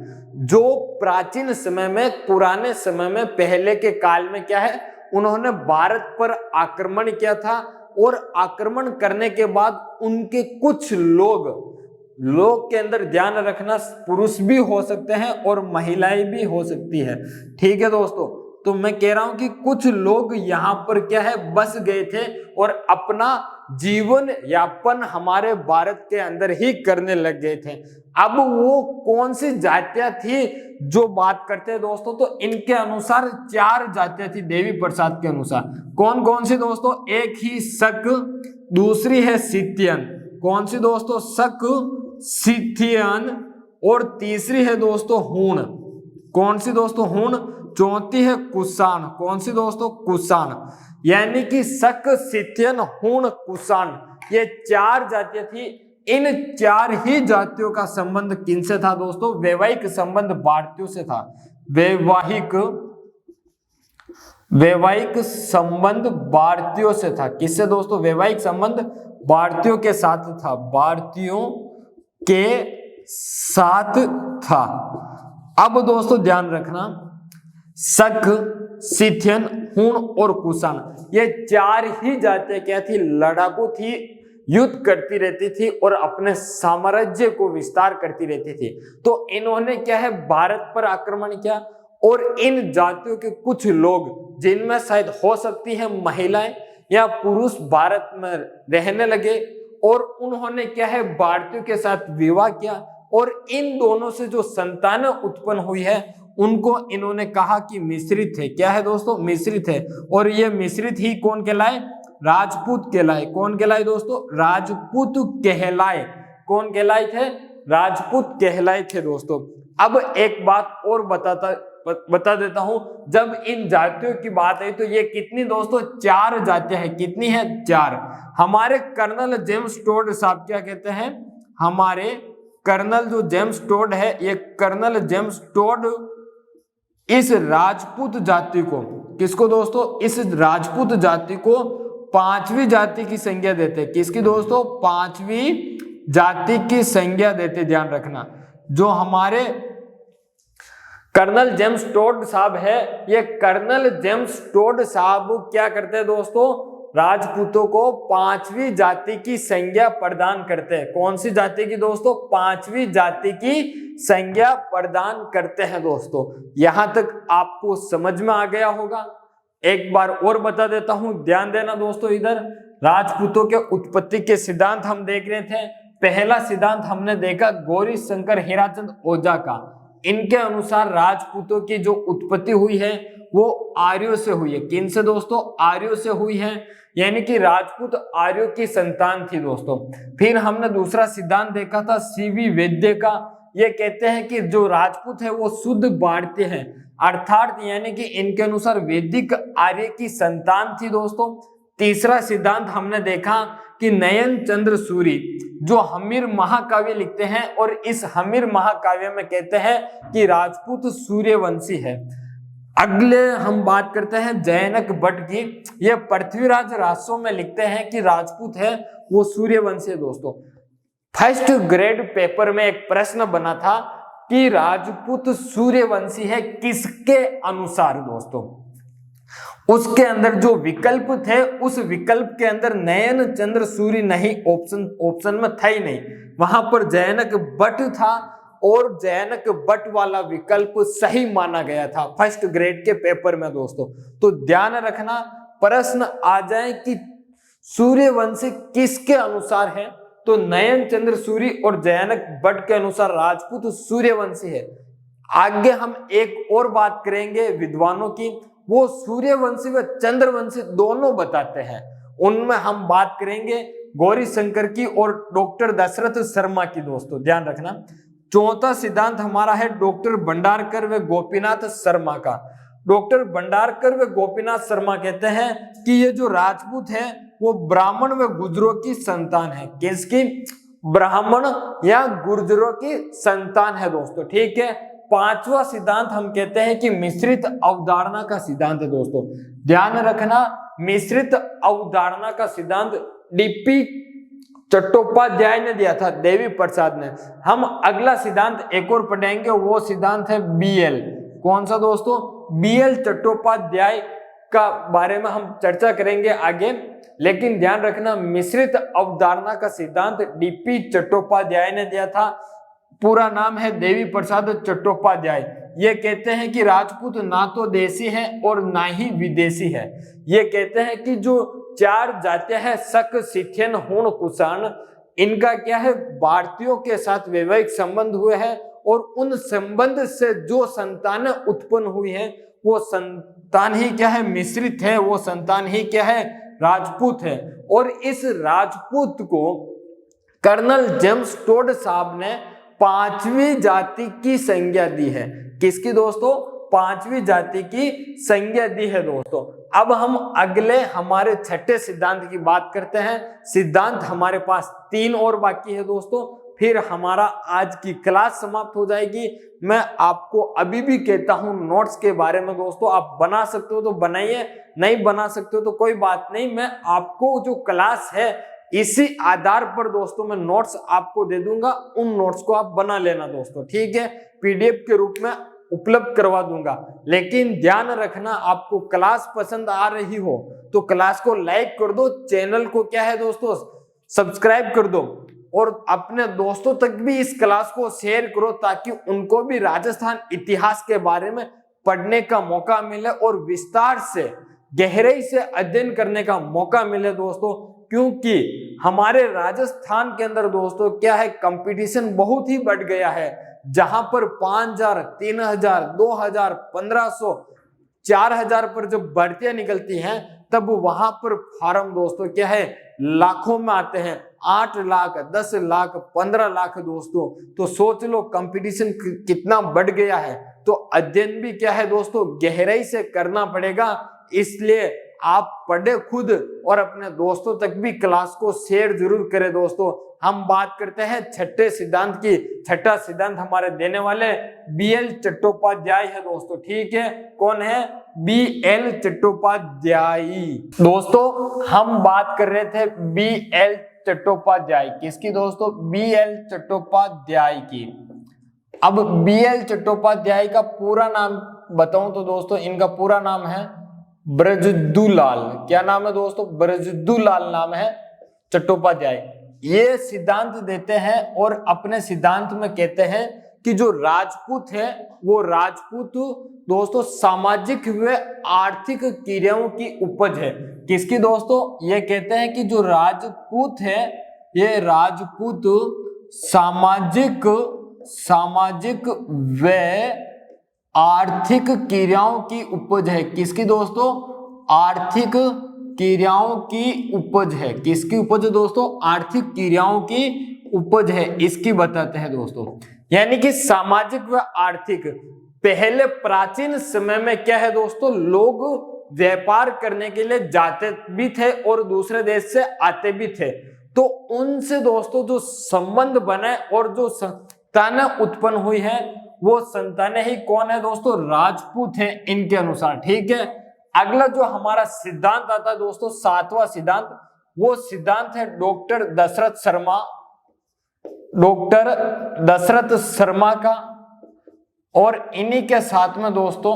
जो प्राचीन समय में, पुराने समय में, पहले के काल में क्या है, उन्होंने भारत पर आक्रमण किया था। और आक्रमण करने के बाद उनके कुछ लोग के अंदर ध्यान रखना, पुरुष भी हो सकते हैं और महिलाएं भी हो सकती है। ठीक है दोस्तों, तो मैं कह रहा हूं कि कुछ लोग यहाँ पर क्या है बस गए थे और अपना जीवन यापन हमारे भारत के अंदर ही करने लग गए थे। अब वो कौन सी जातियां थी जो बात करते हैं दोस्तों? तो इनके अनुसार 4 जातियां थी देवी प्रसाद के अनुसार। कौन कौन सी दोस्तों? एक ही शक, दूसरी है सिथियन। कौन सी दोस्तों? शक, सिथियन। और तीसरी है दोस्तों हूण। कौन सी दोस्तों? हूण। चौथी है कुषाण। कौन सी दोस्तों? कुषाण। यानी कि शक, सिथियन, हूण, कुषाण, ये 4 जातियां थी। इन चार ही जातियों का संबंध किनसे था दोस्तों? वैवाहिक संबंध भारतीयों से था। वैवाहिक संबंध भारतीयों से था। किससे दोस्तों? वैवाहिक संबंध भारतीयों के साथ था, भारतीयों के साथ था। अब दोस्तों ध्यान रखना, शक, सिथियन, हूण और कुषाण, ये चार ही जातियां क्या थी? लड़ाकू थी, युद्ध करती रहती थी और अपने साम्राज्य को विस्तार करती रहती थी। तो इन्होंने क्या है? भारत पर आक्रमण किया और इन जातियों के कुछ लोग, जिनमें शायद हो सकती है महिलाएं या पुरुष, भारत में रहने लगे और उन्होंने क्या है? भारतीयों के साथ विवाह किया और इन दोनों से जो संतानें उत्पन्न हुई है उनको इन्होंने कहा कि मिश्रित है। क्या है दोस्तों? मिश्रित है। और ये मिश्रित ही कौन कहलाए? राजपूत कहलाए। कौन कहलाए दोस्तों? राजपूत कहलाए। कौन कहलाए थे? राजपूत कहलाए थे दोस्तों। अब एक बात और बता देता हूं, जब इन जातियों की बात है तो ये कितनी दोस्तों? चार जातियां हैं। कितनी है? चार। हमारे कर्नल जेम्स टोड साहब क्या कहते हैं? हमारे कर्नल जो जेम्स टोड है, ये कर्नल जेम्स टोड इस राजपूत जाति को, किसको दोस्तों? इस राजपूत जाति को पांचवी जाति की संज्ञा देते। किसकी दोस्तों? पांचवी जाति की संज्ञा देते। ध्यान रखना, जो हमारे कर्नल जेम्स टोड साहब है, ये कर्नल जेम्स टोड साहब क्या करते हैं दोस्तों? राजपूतों को पांचवी जाति की संज्ञा प्रदान करते हैं। कौन सी जाति की दोस्तों? पांचवी जाति की संज्ञा प्रदान करते हैं दोस्तों। यहां तक आपको समझ में आ गया होगा। एक बार और बता देता हूं, ध्यान देना दोस्तों। इधर राजपूतों के उत्पत्ति के सिद्धांत हम देख रहे थे। पहला सिद्धांत हमने देखा गौरी शंकर हीराचंद ओझा का। इनके अनुसार राजपूतों की जो उत्पत्ति हुई है वो आर्यों से हुई है। किन से दोस्तों? आर्यों से हुई है, यानी कि राजपूत आर्यों की संतान थी दोस्तों। फिर हमने दूसरा सिद्धांत देखा था सीवी वैद्य का। ये कहते हैं कि जो राजपूत है वो शुद्ध भारतीय है, अर्थात यानी कि इनके अनुसार वैदिक आर्य की संतान थी दोस्तों। तीसरा सिद्धांत हमने देखा कि नयन चंद्र सूरी जो हमीर महाकाव्य लिखते हैं और इस हमीर महाकाव्य में कहते हैं कि राजपूत सूर्यवंशी है। अगले हम बात करते हैं जैनक भट्ट की। ये पृथ्वीराज रासों में लिखते हैं कि राजपूत है वो सूर्यवंशी है दोस्तों। फर्स्ट ग्रेड पेपर में एक प्रश्न बना था कि राजपूत सूर्यवंशी है किसके अनुसार दोस्तों? उसके अंदर जो विकल्प थे, उस विकल्प के अंदर नयन चंद्र सूर्य नहीं, ऑप्शन में था ही नहीं। वहां पर जैनक भट्ट था और जैनक भट्ट वाला विकल्प सही माना गया था फर्स्ट ग्रेड के पेपर में दोस्तों। तो ध्यान रखना, प्रश्न आ जाए कि सूर्यवंशी किसके अनुसार है, तो नयन चंद्र सूर्य और जैनक भट्ट के अनुसार राजपूत सूर्यवंशी है। आगे हम एक और बात करेंगे विद्वानों की, वो सूर्यवंशी व चंद्रवंशी दोनों बताते हैं। उनमें हम बात करेंगे गौरी शंकर की और डॉक्टर दशरथ शर्मा की दोस्तों। ध्यान रखना, चौथा सिद्धांत हमारा है डॉक्टर भंडारकर व गोपीनाथ शर्मा का। डॉक्टर भंडारकर व गोपीनाथ शर्मा कहते हैं कि ये जो राजपूत है वो ब्राह्मण व गुर्जरों की संतान है। किसकी? ब्राह्मण या गुर्जरों की संतान है दोस्तों। ठीक है। पांचवा सिद्धांत हम कहते हैं कि मिश्रित अवधारणा का सिद्धांत है दोस्तों। ध्यान रखना, मिश्रित अवधारणा का सिद्धांत डीपी चट्टोपाध्याय ने दिया था, देवी प्रसाद ने। हम अगला सिद्धांत एक और पढ़ेंगे, वो सिद्धांत है बीएल। कौन सा दोस्तों? बीएल चट्टोपाध्याय का बारे में हम चर्चा करेंगे आगे। लेकिन ध्यान रखना, मिश्रित अवधारणा का सिद्धांत डीपी चट्टोपाध्याय ने दिया था। पूरा नाम है देवी प्रसाद चट्टोपाध्याय। ये कहते हैं कि राजपूत ना तो देसी है और ना ही विदेशी है। ये कहते हैं कि जो चार जातियां हैं, शक, सिथियन, हूण, कुषाण, इनका क्या है? भारतीयों के साथ वैवाहिक संबंध हुए हैं और उन संबंध से जो संतानें उत्पन्न हुई हैं वो संतान ही क्या है? मिश्रित है। वो संतान ही क्या है? राजपूत है। और इस राजपूत को कर्नल जेम्स टोड साहब ने पांचवी जाति की संज्ञा दी है। किसकी दोस्तों? पांचवी जाति की संज्ञा दी है दोस्तों। अब हम अगले हमारे छठे सिद्धांत की बात करते हैं। सिद्धांत हमारे पास 3 और बाकी है दोस्तों, फिर हमारा आज की क्लास समाप्त हो जाएगी। मैं आपको अभी भी कहता हूं नोट्स के बारे में दोस्तों, आप बना सकते हो तो बनाइए, नहीं बना सकते हो तो कोई बात नहीं। मैं आपको जो क्लास है इसी आधार पर दोस्तों मैं नोट्स आपको दे दूंगा, उन नोट्स को आप बना लेना दोस्तों, ठीक है। पीडीएफ के रूप में उपलब्ध करवा दूंगा। लेकिन ध्यान रखना, आपको क्लास पसंद आ रही हो तो क्लास को लाइक कर दो, चैनल को क्या है दोस्तों सब्सक्राइब कर दो, और अपने दोस्तों तक भी इस क्लास को शेयर करो ताकि उनको भी राजस्थान इतिहास के बारे में पढ़ने का मौका मिले और विस्तार से गहराई से अध्ययन करने का मौका मिले दोस्तों। क्योंकि हमारे राजस्थान के अंदर दोस्तों क्या है, कंपटीशन बहुत ही बढ़ गया है। जहां पर 5000, 3000, 2000, 1500, 4000 पर जब भर्तियां निकलती हैं तब वहां पर फार्म दोस्तों क्या है लाखों में आते हैं, 8 लाख, 10 लाख, 15 लाख दोस्तों। तो सोच लो कंपटीशन कितना बढ़ गया है। तो अध्ययन भी क्या है दोस्तों गहराई से करना पड़ेगा। इसलिए आप पढ़े खुद और अपने दोस्तों तक भी क्लास को शेयर जरूर करें दोस्तों। हम बात करते हैं छठे सिद्धांत की। छठा सिद्धांत हमारे देने वाले बीएल चट्टोपाध्याय है दोस्तों, ठीक है। कौन है? बीएल चट्टोपाध्याय। दोस्तों हम बात कर रहे थे बीएल चट्टोपाध्याय किसकी दोस्तों? बीएल चट्टोपाध्याय की। अब बीएल चट्टोपाध्याय का पूरा नाम बताऊं तो दोस्तों इनका पूरा नाम है ब्रजदुलाल। क्या नाम है दोस्तों? ब्रजदुलाल नाम है चट्टोपाध्याय। ये सिद्धांत देते हैं और अपने सिद्धांत में कहते हैं कि जो राजपूत है वो राजपूत दोस्तों सामाजिक व आर्थिक क्रियाओं की उपज है। किसकी दोस्तों? ये कहते हैं कि जो राजपूत है ये राजपूत सामाजिक व आर्थिक क्रियाओं की उपज है। किसकी दोस्तों? आर्थिक क्रियाओं की उपज है। किसकी उपज है दोस्तों? आर्थिक क्रियाओं की उपज है, इसकी बताते हैं दोस्तों। यानी कि सामाजिक व आर्थिक, पहले प्राचीन समय में क्या है दोस्तों, लोग व्यापार करने के लिए जाते भी थे और दूसरे देश से आते भी थे। तो उनसे दोस्तों जो संबंध बने और जो संतानें उत्पन्न हुई है वो संतानें ही कौन है दोस्तों? राजपूत है इनके अनुसार, ठीक है। अगला जो हमारा सिद्धांत आता है दोस्तों, 7वां सिद्धांत, वो सिद्धांत है डॉक्टर दशरथ शर्मा का। और इन्हीं के साथ में दोस्तों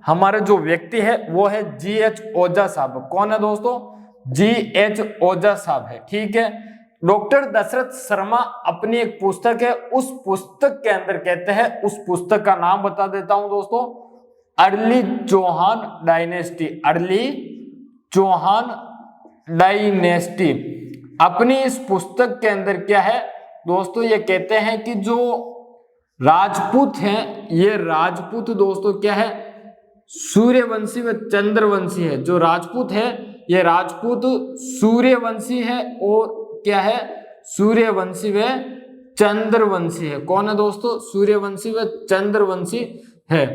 हमारे जो व्यक्ति है वो है जीएच ओझा साहब। कौन है दोस्तों? जीएच ओझा साहब है, ठीक है। डॉक्टर दशरथ शर्मा अपनी एक पुस्तक है, उस पुस्तक के अंदर कहते हैं, उस पुस्तक का नाम बता देता हूं दोस्तों, early Chauhan dynasty. Early Chauhan dynasty. अपनी इस पुस्तक के अंदर क्या है दोस्तों, ये कहते हैं कि जो राजपूत हैं ये राजपूत दोस्तों क्या है, सूर्यवंशी व चंद्रवंशी है। जो राजपूत है ये राजपूत सूर्यवंशी है और क्या है, सूर्यवंशी व चंद्रवंशी है। कौन है दोस्तों? सूर्यवंशी व चंद्रवंशी है।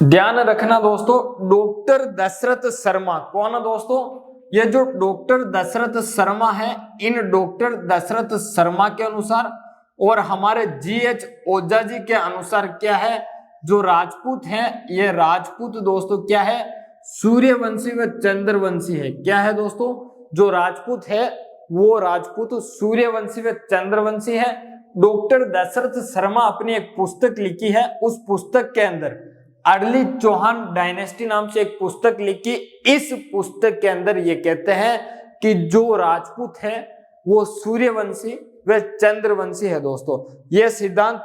ध्यान रखना दोस्तों, डॉक्टर दशरथ शर्मा कौन है दोस्तों? ये जो डॉक्टर दशरथ शर्मा है, इन डॉक्टर दशरथ शर्मा के अनुसार और हमारे जीएच ओझा जी के अनुसार क्या है, जो राजपूत हैं ये राजपूत दोस्तों क्या है, सूर्यवंशी व चंद्रवंशी है। क्या है दोस्तों? जो राजपूत है वो राजपूत सूर्यवंशी व चंद्रवंशी है। डॉक्टर दशरथ शर्मा अपनी एक पुस्तक लिखी है, उस पुस्तक के अंदर अर्ली चौहान डायनेस्टी नाम से एक पुस्तक लिखी। इस पुस्तक के अंदर ये कहते हैं कि जो राजपूत है वो सूर्यवंशी व चंद्रवंशी है दोस्तों। ये सिद्धांत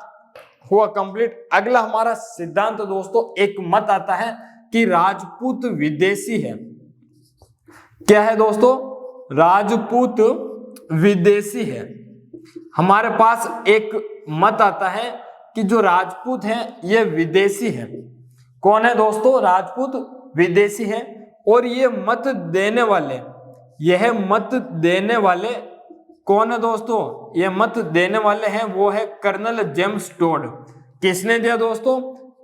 हुआ कंप्लीट। अगला हमारा सिद्धांत दोस्तों, एक मत आता है कि राजपूत विदेशी है। क्या है दोस्तों? राजपूत विदेशी है। हमारे पास एक मत आता है कि जो राजपूत है ये विदेशी है। कौन है दोस्तों? राजपूत विदेशी है। और ये मत देने वाले, यह मत देने वाले कौन है दोस्तों? ये मत देने वाले हैं वो है कर्नल जेम्स टोड। किसने दिया दोस्तों?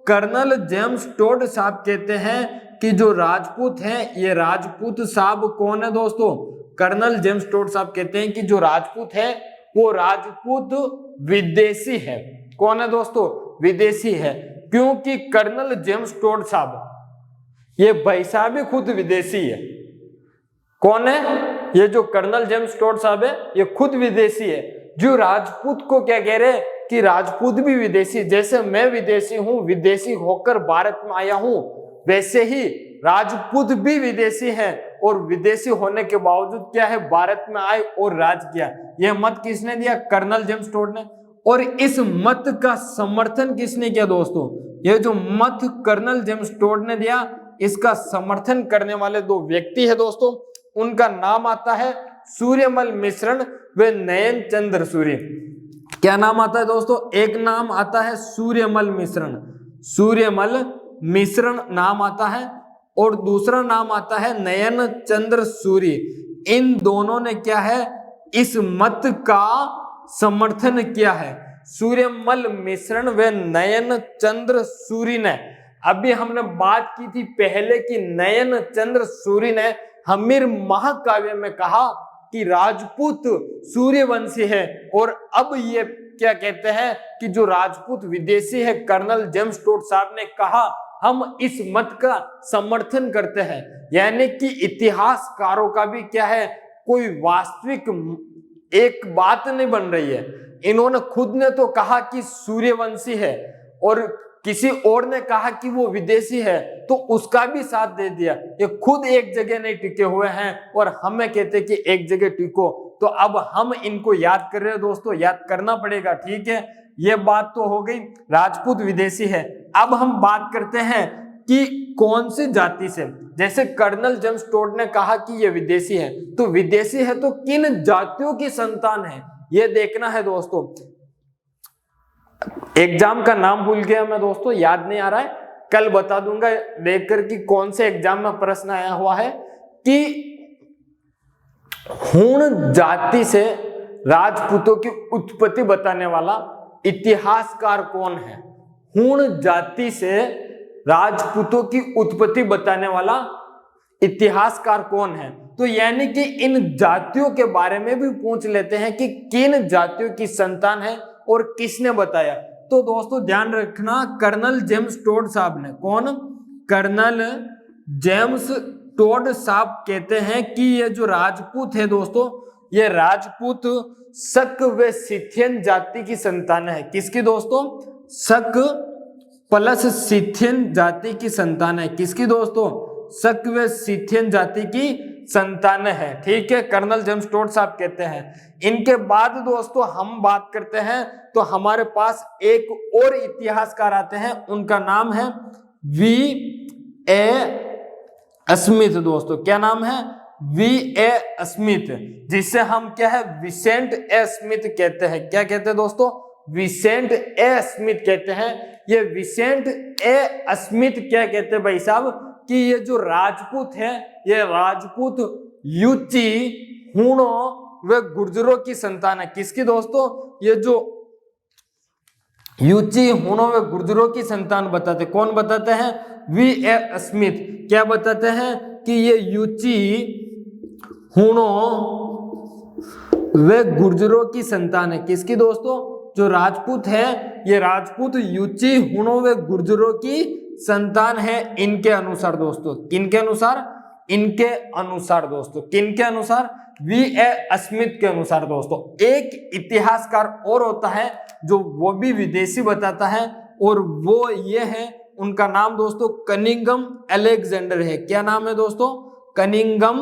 कर्नल जेम्स टोड साहब कहते हैं कि जो राजपूत हैं, ये राजपूत साहब कौन है दोस्तों? कर्नल जेम्स टोड साहब कहते हैं कि जो राजपूत है वो राजपूत विदेशी है। कौन है दोस्तों? विदेशी है। क्योंकि कर्नल जेम्स टोड साहब, ये भाई साहब भी खुद विदेशी है। कौन है? ये जो कर्नल जेम्स टोड साहब है ये खुद विदेशी है। जो राजपूत को क्या कह रहे हैं कि राजपूत भी विदेशी, जैसे मैं विदेशी हूं, विदेशी होकर भारत में आया हूं, वैसे ही राजपूत भी विदेशी हैं और विदेशी होने के बावजूद क्या है, भारत में आए और राज किया। यह मत किसने दिया? कर्नल जेम्स टोड ने। और इस मत का समर्थन किसने किया दोस्तों? यह जो मत कर्नल जेम्स टोड ने दिया, इसका समर्थन करने वाले दो व्यक्ति है दोस्तों। उनका नाम आता है सूर्यमल मिश्रण व नयन चंद्र सूर्य। क्या नाम आता है दोस्तों? एक नाम आता है सूर्यमल मिश्रण, सूर्यमल मिश्रण नाम आता है, और दूसरा नाम आता है नयन चंद्र सूर्य। इन दोनों ने क्या है, इस मत का समर्थन किया है। सूर्यमल मिश्रण व नयन चंद्र सूर्य ने, अभी हमने बात की थी पहले कि नयन चंद्र सूर्य ने हमीर महाकाव्य में कहा कि राजपूत सूर्यवंशी है, और अब ये क्या कहते हैं कि जो राजपूत विदेशी है, कर्नल जेम्स टोड साहब ने कहा हम इस मत का समर्थन करते हैं। यानी कि इतिहासकारों का भी क्या है, कोई वास्तविक एक बात नहीं बन रही है। इन्होंने खुद ने तो कहा कि सूर्यवंशी है और किसी और ने कहा कि वो विदेशी है, तो उसका भी साथ दे दिया। ये खुद एक जगह नहीं टिके हुए हैं और हमें कहते कि एक जगह टिको। तो अब हम इनको याद कर रहे हैं दोस्तों, याद करना पड़ेगा, ठीक है। ये बात तो हो गई, राजपूत विदेशी है। अब हम बात करते हैं कि कौन सी जाति से। जैसे कर्नल जेम्स टोड ने कहा कि ये विदेशी है, तो विदेशी है तो किन जातियों की संतान है, ये देखना है दोस्तों। एग्जाम का नाम भूल गया मैं दोस्तों, याद नहीं आ रहा है, कल बता दूंगा देखकर कि कौन से एग्जाम में प्रश्न आया हुआ है कि हूण जाति से राजपूतों की उत्पत्ति बताने वाला इतिहासकार कौन है। हूण जाति से राजपूतों की उत्पत्ति बताने वाला इतिहासकार कौन है। तो यानी कि इन जातियों के बारे में भी पूछ लेते हैं कि किन जातियों की संतान है और किसने बताया। तो दोस्तों ध्यान रखना, कर्नल जेम्स टोड साहब ने, कौन? कर्नल जेम्स टोड साहब कहते हैं कि ये जो राजपूत है दोस्तों, ये राजपूत शक व सिथियन जाति की संतान है। किसकी दोस्तों? शक प्लस सिथियन जाति की संतान है। किसकी दोस्तों? शक व सिथियन जाति की संतान है, ठीक है, कर्नल जेम्स टोड साहब कहते हैं। इनके बाद दोस्तों हम बात करते हैं तो हमारे पास एक और इतिहासकार आते हैं, उनका नाम है V.A. स्मिथ दोस्तों। क्या नाम है? V.A. स्मिथ, जिसे हम क्या है, विसेंट ए स्मिथ कहते हैं। क्या कहते हैं दोस्तों? विसेंट ए स्मिथ कहते हैं। ये विसेंट ए स्मिथ क्या कहते हैं भाई साहब कि ये जो राजपूत है, ये राजपूत यूची, हूणों व गुर्जरों की संतान है। किसकी दोस्तों? ये जो यूची, हूणों व गुर्जरों की संतान बताते, कौन बताते हैं? V.A. स्मिथ। क्या बताते हैं कि ये यूची, हूणों वे गुर्जरों की संतान है। किसकी दोस्तों? जो राजपूत है, ये राजपूत यूची, हूणों व गुर्जरों की संतान है इनके अनुसार दोस्तों। किनके अनुसार? इनके अनुसार दोस्तों। किनके अनुसार? V.A. स्मिथ के अनुसार दोस्तों। एक इतिहासकार और होता है जो वो भी विदेशी बताता है, और वो ये है, उनका नाम दोस्तों कनिंघम अलेक्जेंडर है। क्या नाम है दोस्तों? Cunningham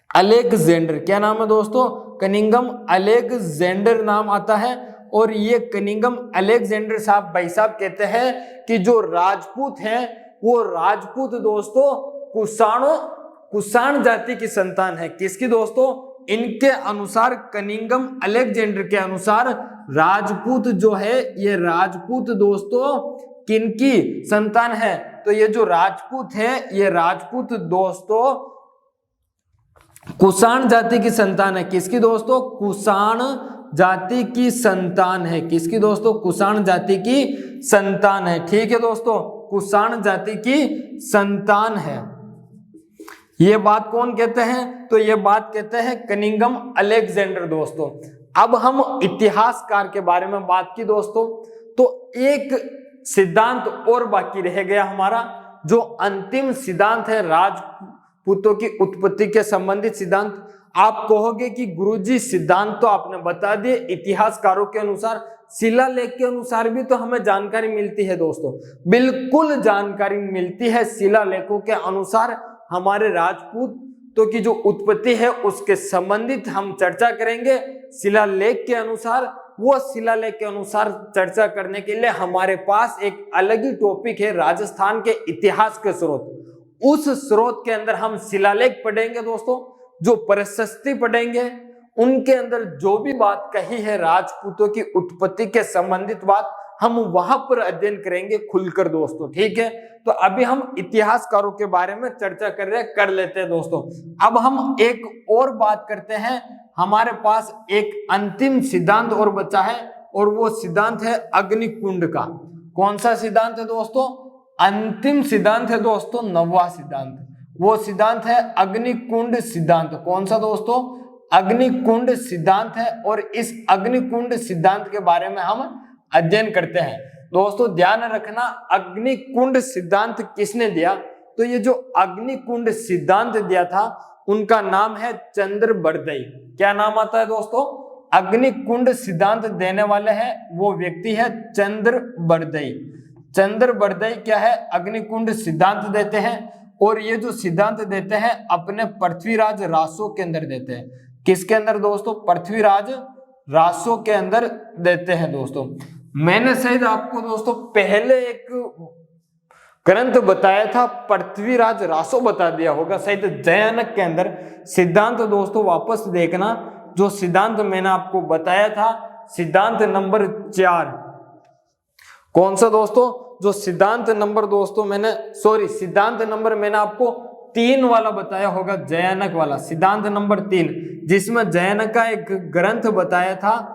Alexander. क्या नाम है दोस्तों? कनिंघम अलेक्जेंडर नाम आता है। और ये कनिंघम अलेक्जेंडर साहब भाई साहब कहते हैं कि जो राजपूत हैं वो राजपूत दोस्तों कुषाण जाति की संतान है। किसकी दोस्तों? इनके अनुसार, कनिंघम अलेक्जेंडर के अनुसार राजपूत जो है, ये राजपूत दोस्तों किनकी संतान है? तो ये जो राजपूत है, ये राजपूत दोस्तों कुषाण जाति की संतान है। किसकी दोस्तों? कुषाण जाति की संतान है। किसकी दोस्तों? कुषाण जाति की संतान है, ठीक है दोस्तों। कुषाण जाति की संतान है। ये बात कौन कहते हैं? तो ये बात कहते हैं कनिंघम अलेक्जेंडर दोस्तों। अब हम इतिहासकार के बारे में बात की दोस्तों, तो एक सिद्धांत और बाकी रह गया हमारा, जो अंतिम सिद्धांत है राजपूतों की उत्पत्ति के संबंधित सिद्धांत। आप कहोगे कि गुरुजी सिद्धांत तो आपने बता दिए, इतिहासकारों के अनुसार, शिलालेख के अनुसार भी तो हमें जानकारी मिलती है दोस्तों। बिल्कुल जानकारी मिलती है, शिलालेखों के अनुसार हमारे राजपूतों की जो उत्पत्ति है उसके संबंधित हम चर्चा करेंगे शिलालेख के अनुसार। वो शिलालेख के अनुसार चर्चा करने के लिए हमारे पास एक अलग ही टॉपिक है, राजस्थान के इतिहास के स्रोत। उस स्रोत के अंदर हम शिलालेख पढ़ेंगे दोस्तों, जो प्रशस्ति पढ़ेंगे, उनके अंदर जो भी बात कही है राजपूतों की उत्पत्ति के संबंधित बात, हम वहां पर अध्ययन करेंगे खुलकर दोस्तों, ठीक है। तो अभी हम इतिहासकारों के बारे में चर्चा कर लेते हैं दोस्तों। अब हम एक और बात करते हैं, हमारे पास एक अंतिम सिद्धांत और बचा है, और वो सिद्धांत है अग्निकुंड का। कौन सा सिद्धांत है दोस्तों? अंतिम सिद्धांत है दोस्तों, 9वां सिद्धांत। वो सिद्धांत है अग्निकुंड सिद्धांत। कौन सा दोस्तों? अग्निकुंड सिद्धांत है, और इस अग्निकुंड सिद्धांत के बारे में हम अध्ययन करते हैं दोस्तों। ध्यान रखना, अग्निकुंड सिद्धांत किसने दिया? तो ये जो अग्निकुंड सिद्धांत दिया था उनका नाम है चंद्रबरदई। क्या नाम आता है दोस्तों? अग्निकुंड सिद्धांत देने वाले हैं वो व्यक्ति है चंद्रबरदई। चंद्रबरदई क्या है? अग्निकुंड सिद्धांत देते हैं, और ये जो सिद्धांत देते हैं अपने पृथ्वीराज रासो के अंदर देते हैं। किसके अंदर दोस्तों? पृथ्वीराज रासो के अंदर देते हैं दोस्तों। मैंने शायद आपको दोस्तों पहले एक ग्रंथ बताया था, पृथ्वीराज रासो बता दिया होगा शायद जयानक के अंदर। सिद्धांत दोस्तों वापस देखना, जो सिद्धांत मैंने आपको बताया था, सिद्धांत नंबर 4। कौन सा दोस्तों? जो सिद्धांत नंबर दोस्तों सिद्धांत नंबर मैंने आपको 3 वाला बताया होगा, जयानक वाला, सिद्धांत नंबर 3, जिसमें जयानक का एक ग्रंथ बताया था।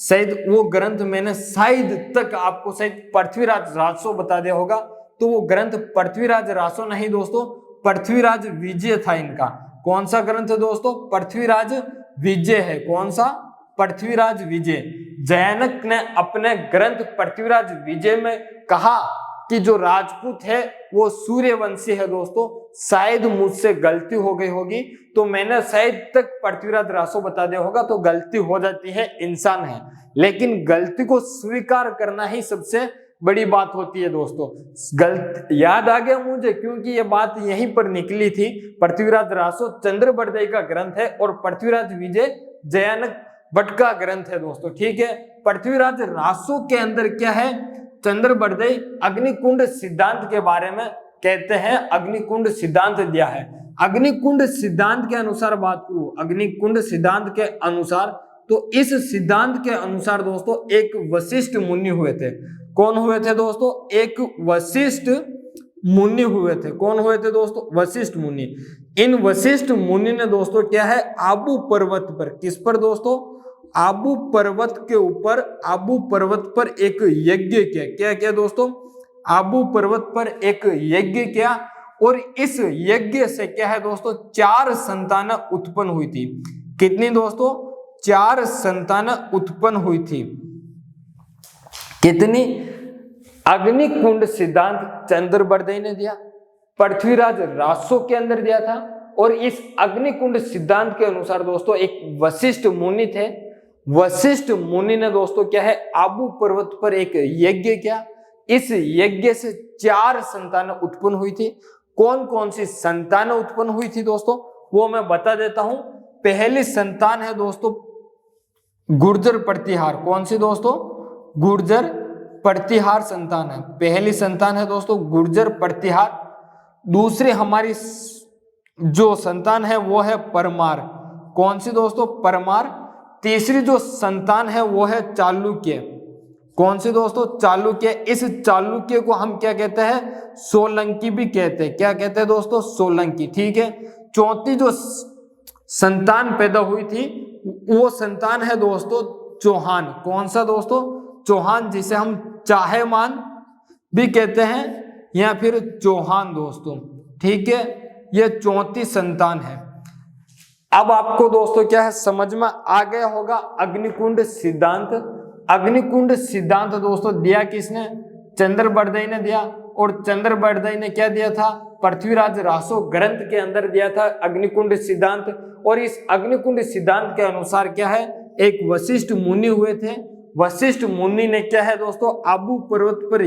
शायद वो ग्रंथ मैंने शायद तक आपको शायद पृथ्वीराज रासो बता दिया होगा। तो वो ग्रंथ पृथ्वीराज रासो नहीं दोस्तों, पृथ्वीराज विजय था इनका। कौन सा ग्रंथ है दोस्तों? पृथ्वीराज विजय है। कौन सा? पृथ्वीराज विजय। जयानक ने अपने ग्रंथ पृथ्वीराज विजय में कहा कि जो राजपूत है वो सूर्यवंशी है दोस्तों। शायद मुझसे गलती हो गई होगी, तो मैंने शायद तक पृथ्वीराज रासो बता दिया होगा। तो गलती हो जाती है, इंसान है, लेकिन गलती को स्वीकार करना ही सबसे बड़ी बात होती है दोस्तों। याद आ गया मुझे, क्योंकि ये बात यहीं पर निकली थी। पृथ्वीराज रासो चंद्रबरदई का ग्रंथ है, और पृथ्वीराज विजय जयानक भट्ट का ग्रंथ है दोस्तों, ठीक है। पृथ्वीराज रासो के अंदर क्या है? चंद्रबरदई अग्निकुंड सिद्धांत के बारे में कहते हैं, अग्निकुंड सिद्धांत दिया है। अग्निकुंड सिद्धांत के अनुसार बात करूं, अग्निकुंड सिद्धांत के अनुसार, तो इस सिद्धांत के अनुसार दोस्तों एक वशिष्ठ मुनि हुए थे। कौन हुए थे दोस्तों? एक वशिष्ठ मुनि हुए थे। कौन हुए थे दोस्तों? वशिष्ठ मुनि। इन वशिष्ठ मुनि ने दोस्तों क्या है? आबू पर्वत पर, किस पर दोस्तों? आबू पर्वत के ऊपर, आबू पर्वत पर एक यज्ञ किया। क्या किया दोस्तों? आबू पर्वत पर एक यज्ञ किया, और इस यज्ञ से क्या है दोस्तों? 4 संतानें उत्पन्न हुई थी। कितनी दोस्तों? 4 संतानें उत्पन्न हुई थी। कितनी? अग्निकुंड सिद्धांत चंद्रबरदई ने दिया, पृथ्वीराज रासो के अंदर दिया था, और इस अग्निकुंड सिद्धांत के अनुसार दोस्तों एक वशिष्ठ मुनि थे। वशिष्ठ मुनि ने दोस्तों क्या है? आबू पर्वत पर एक यज्ञ किया। इस यज्ञ से 4 संतानें उत्पन्न हुई थी। कौन कौन सी संतानें उत्पन्न हुई थी दोस्तों, वो मैं बता देता हूं। पहली संतान है दोस्तों गुर्जर प्रतिहार। कौन सी दोस्तों? गुर्जर प्रतिहार संतान है। पहली संतान है दोस्तों गुर्जर प्रतिहार। दूसरी हमारी जो संतान है वो है परमार। कौन सी दोस्तों? परमार। तीसरी जो संतान है वो है चालुक्य। कौन सी दोस्तों? चालुक्य। इस चालुक्य को हम क्या कहते हैं? सोलंकी भी कहते हैं। क्या कहते हैं दोस्तों? सोलंकी, ठीक है। चौथी जो संतान पैदा हुई थी वो संतान है दोस्तों चौहान। कौन सा दोस्तों? चौहान, जिसे हम चाहेमान भी कहते हैं, या फिर चौहान दोस्तों, ठीक है, ये 34 संतान है। अब आपको दोस्तों क्या है समझ में आ गया होगा अग्निकुंड सिद्धांत। अग्निकुंड सिद्धांत दोस्तों दिया किसने? चंद्रबरदाई ने दिया, और चंद्रबरदाई ने क्या दिया था? पृथ्वीराज रासो ग्रंथ के अंदर दिया था अग्निकुंड सिद्धांत। और इस अग्निकुंड सिद्धांत के अनुसार क्या है, एक वशिष्ठ मुनि हुए थे। वशिष्ठ मुनि ने क्या है दोस्तों, आबू पर्वत पर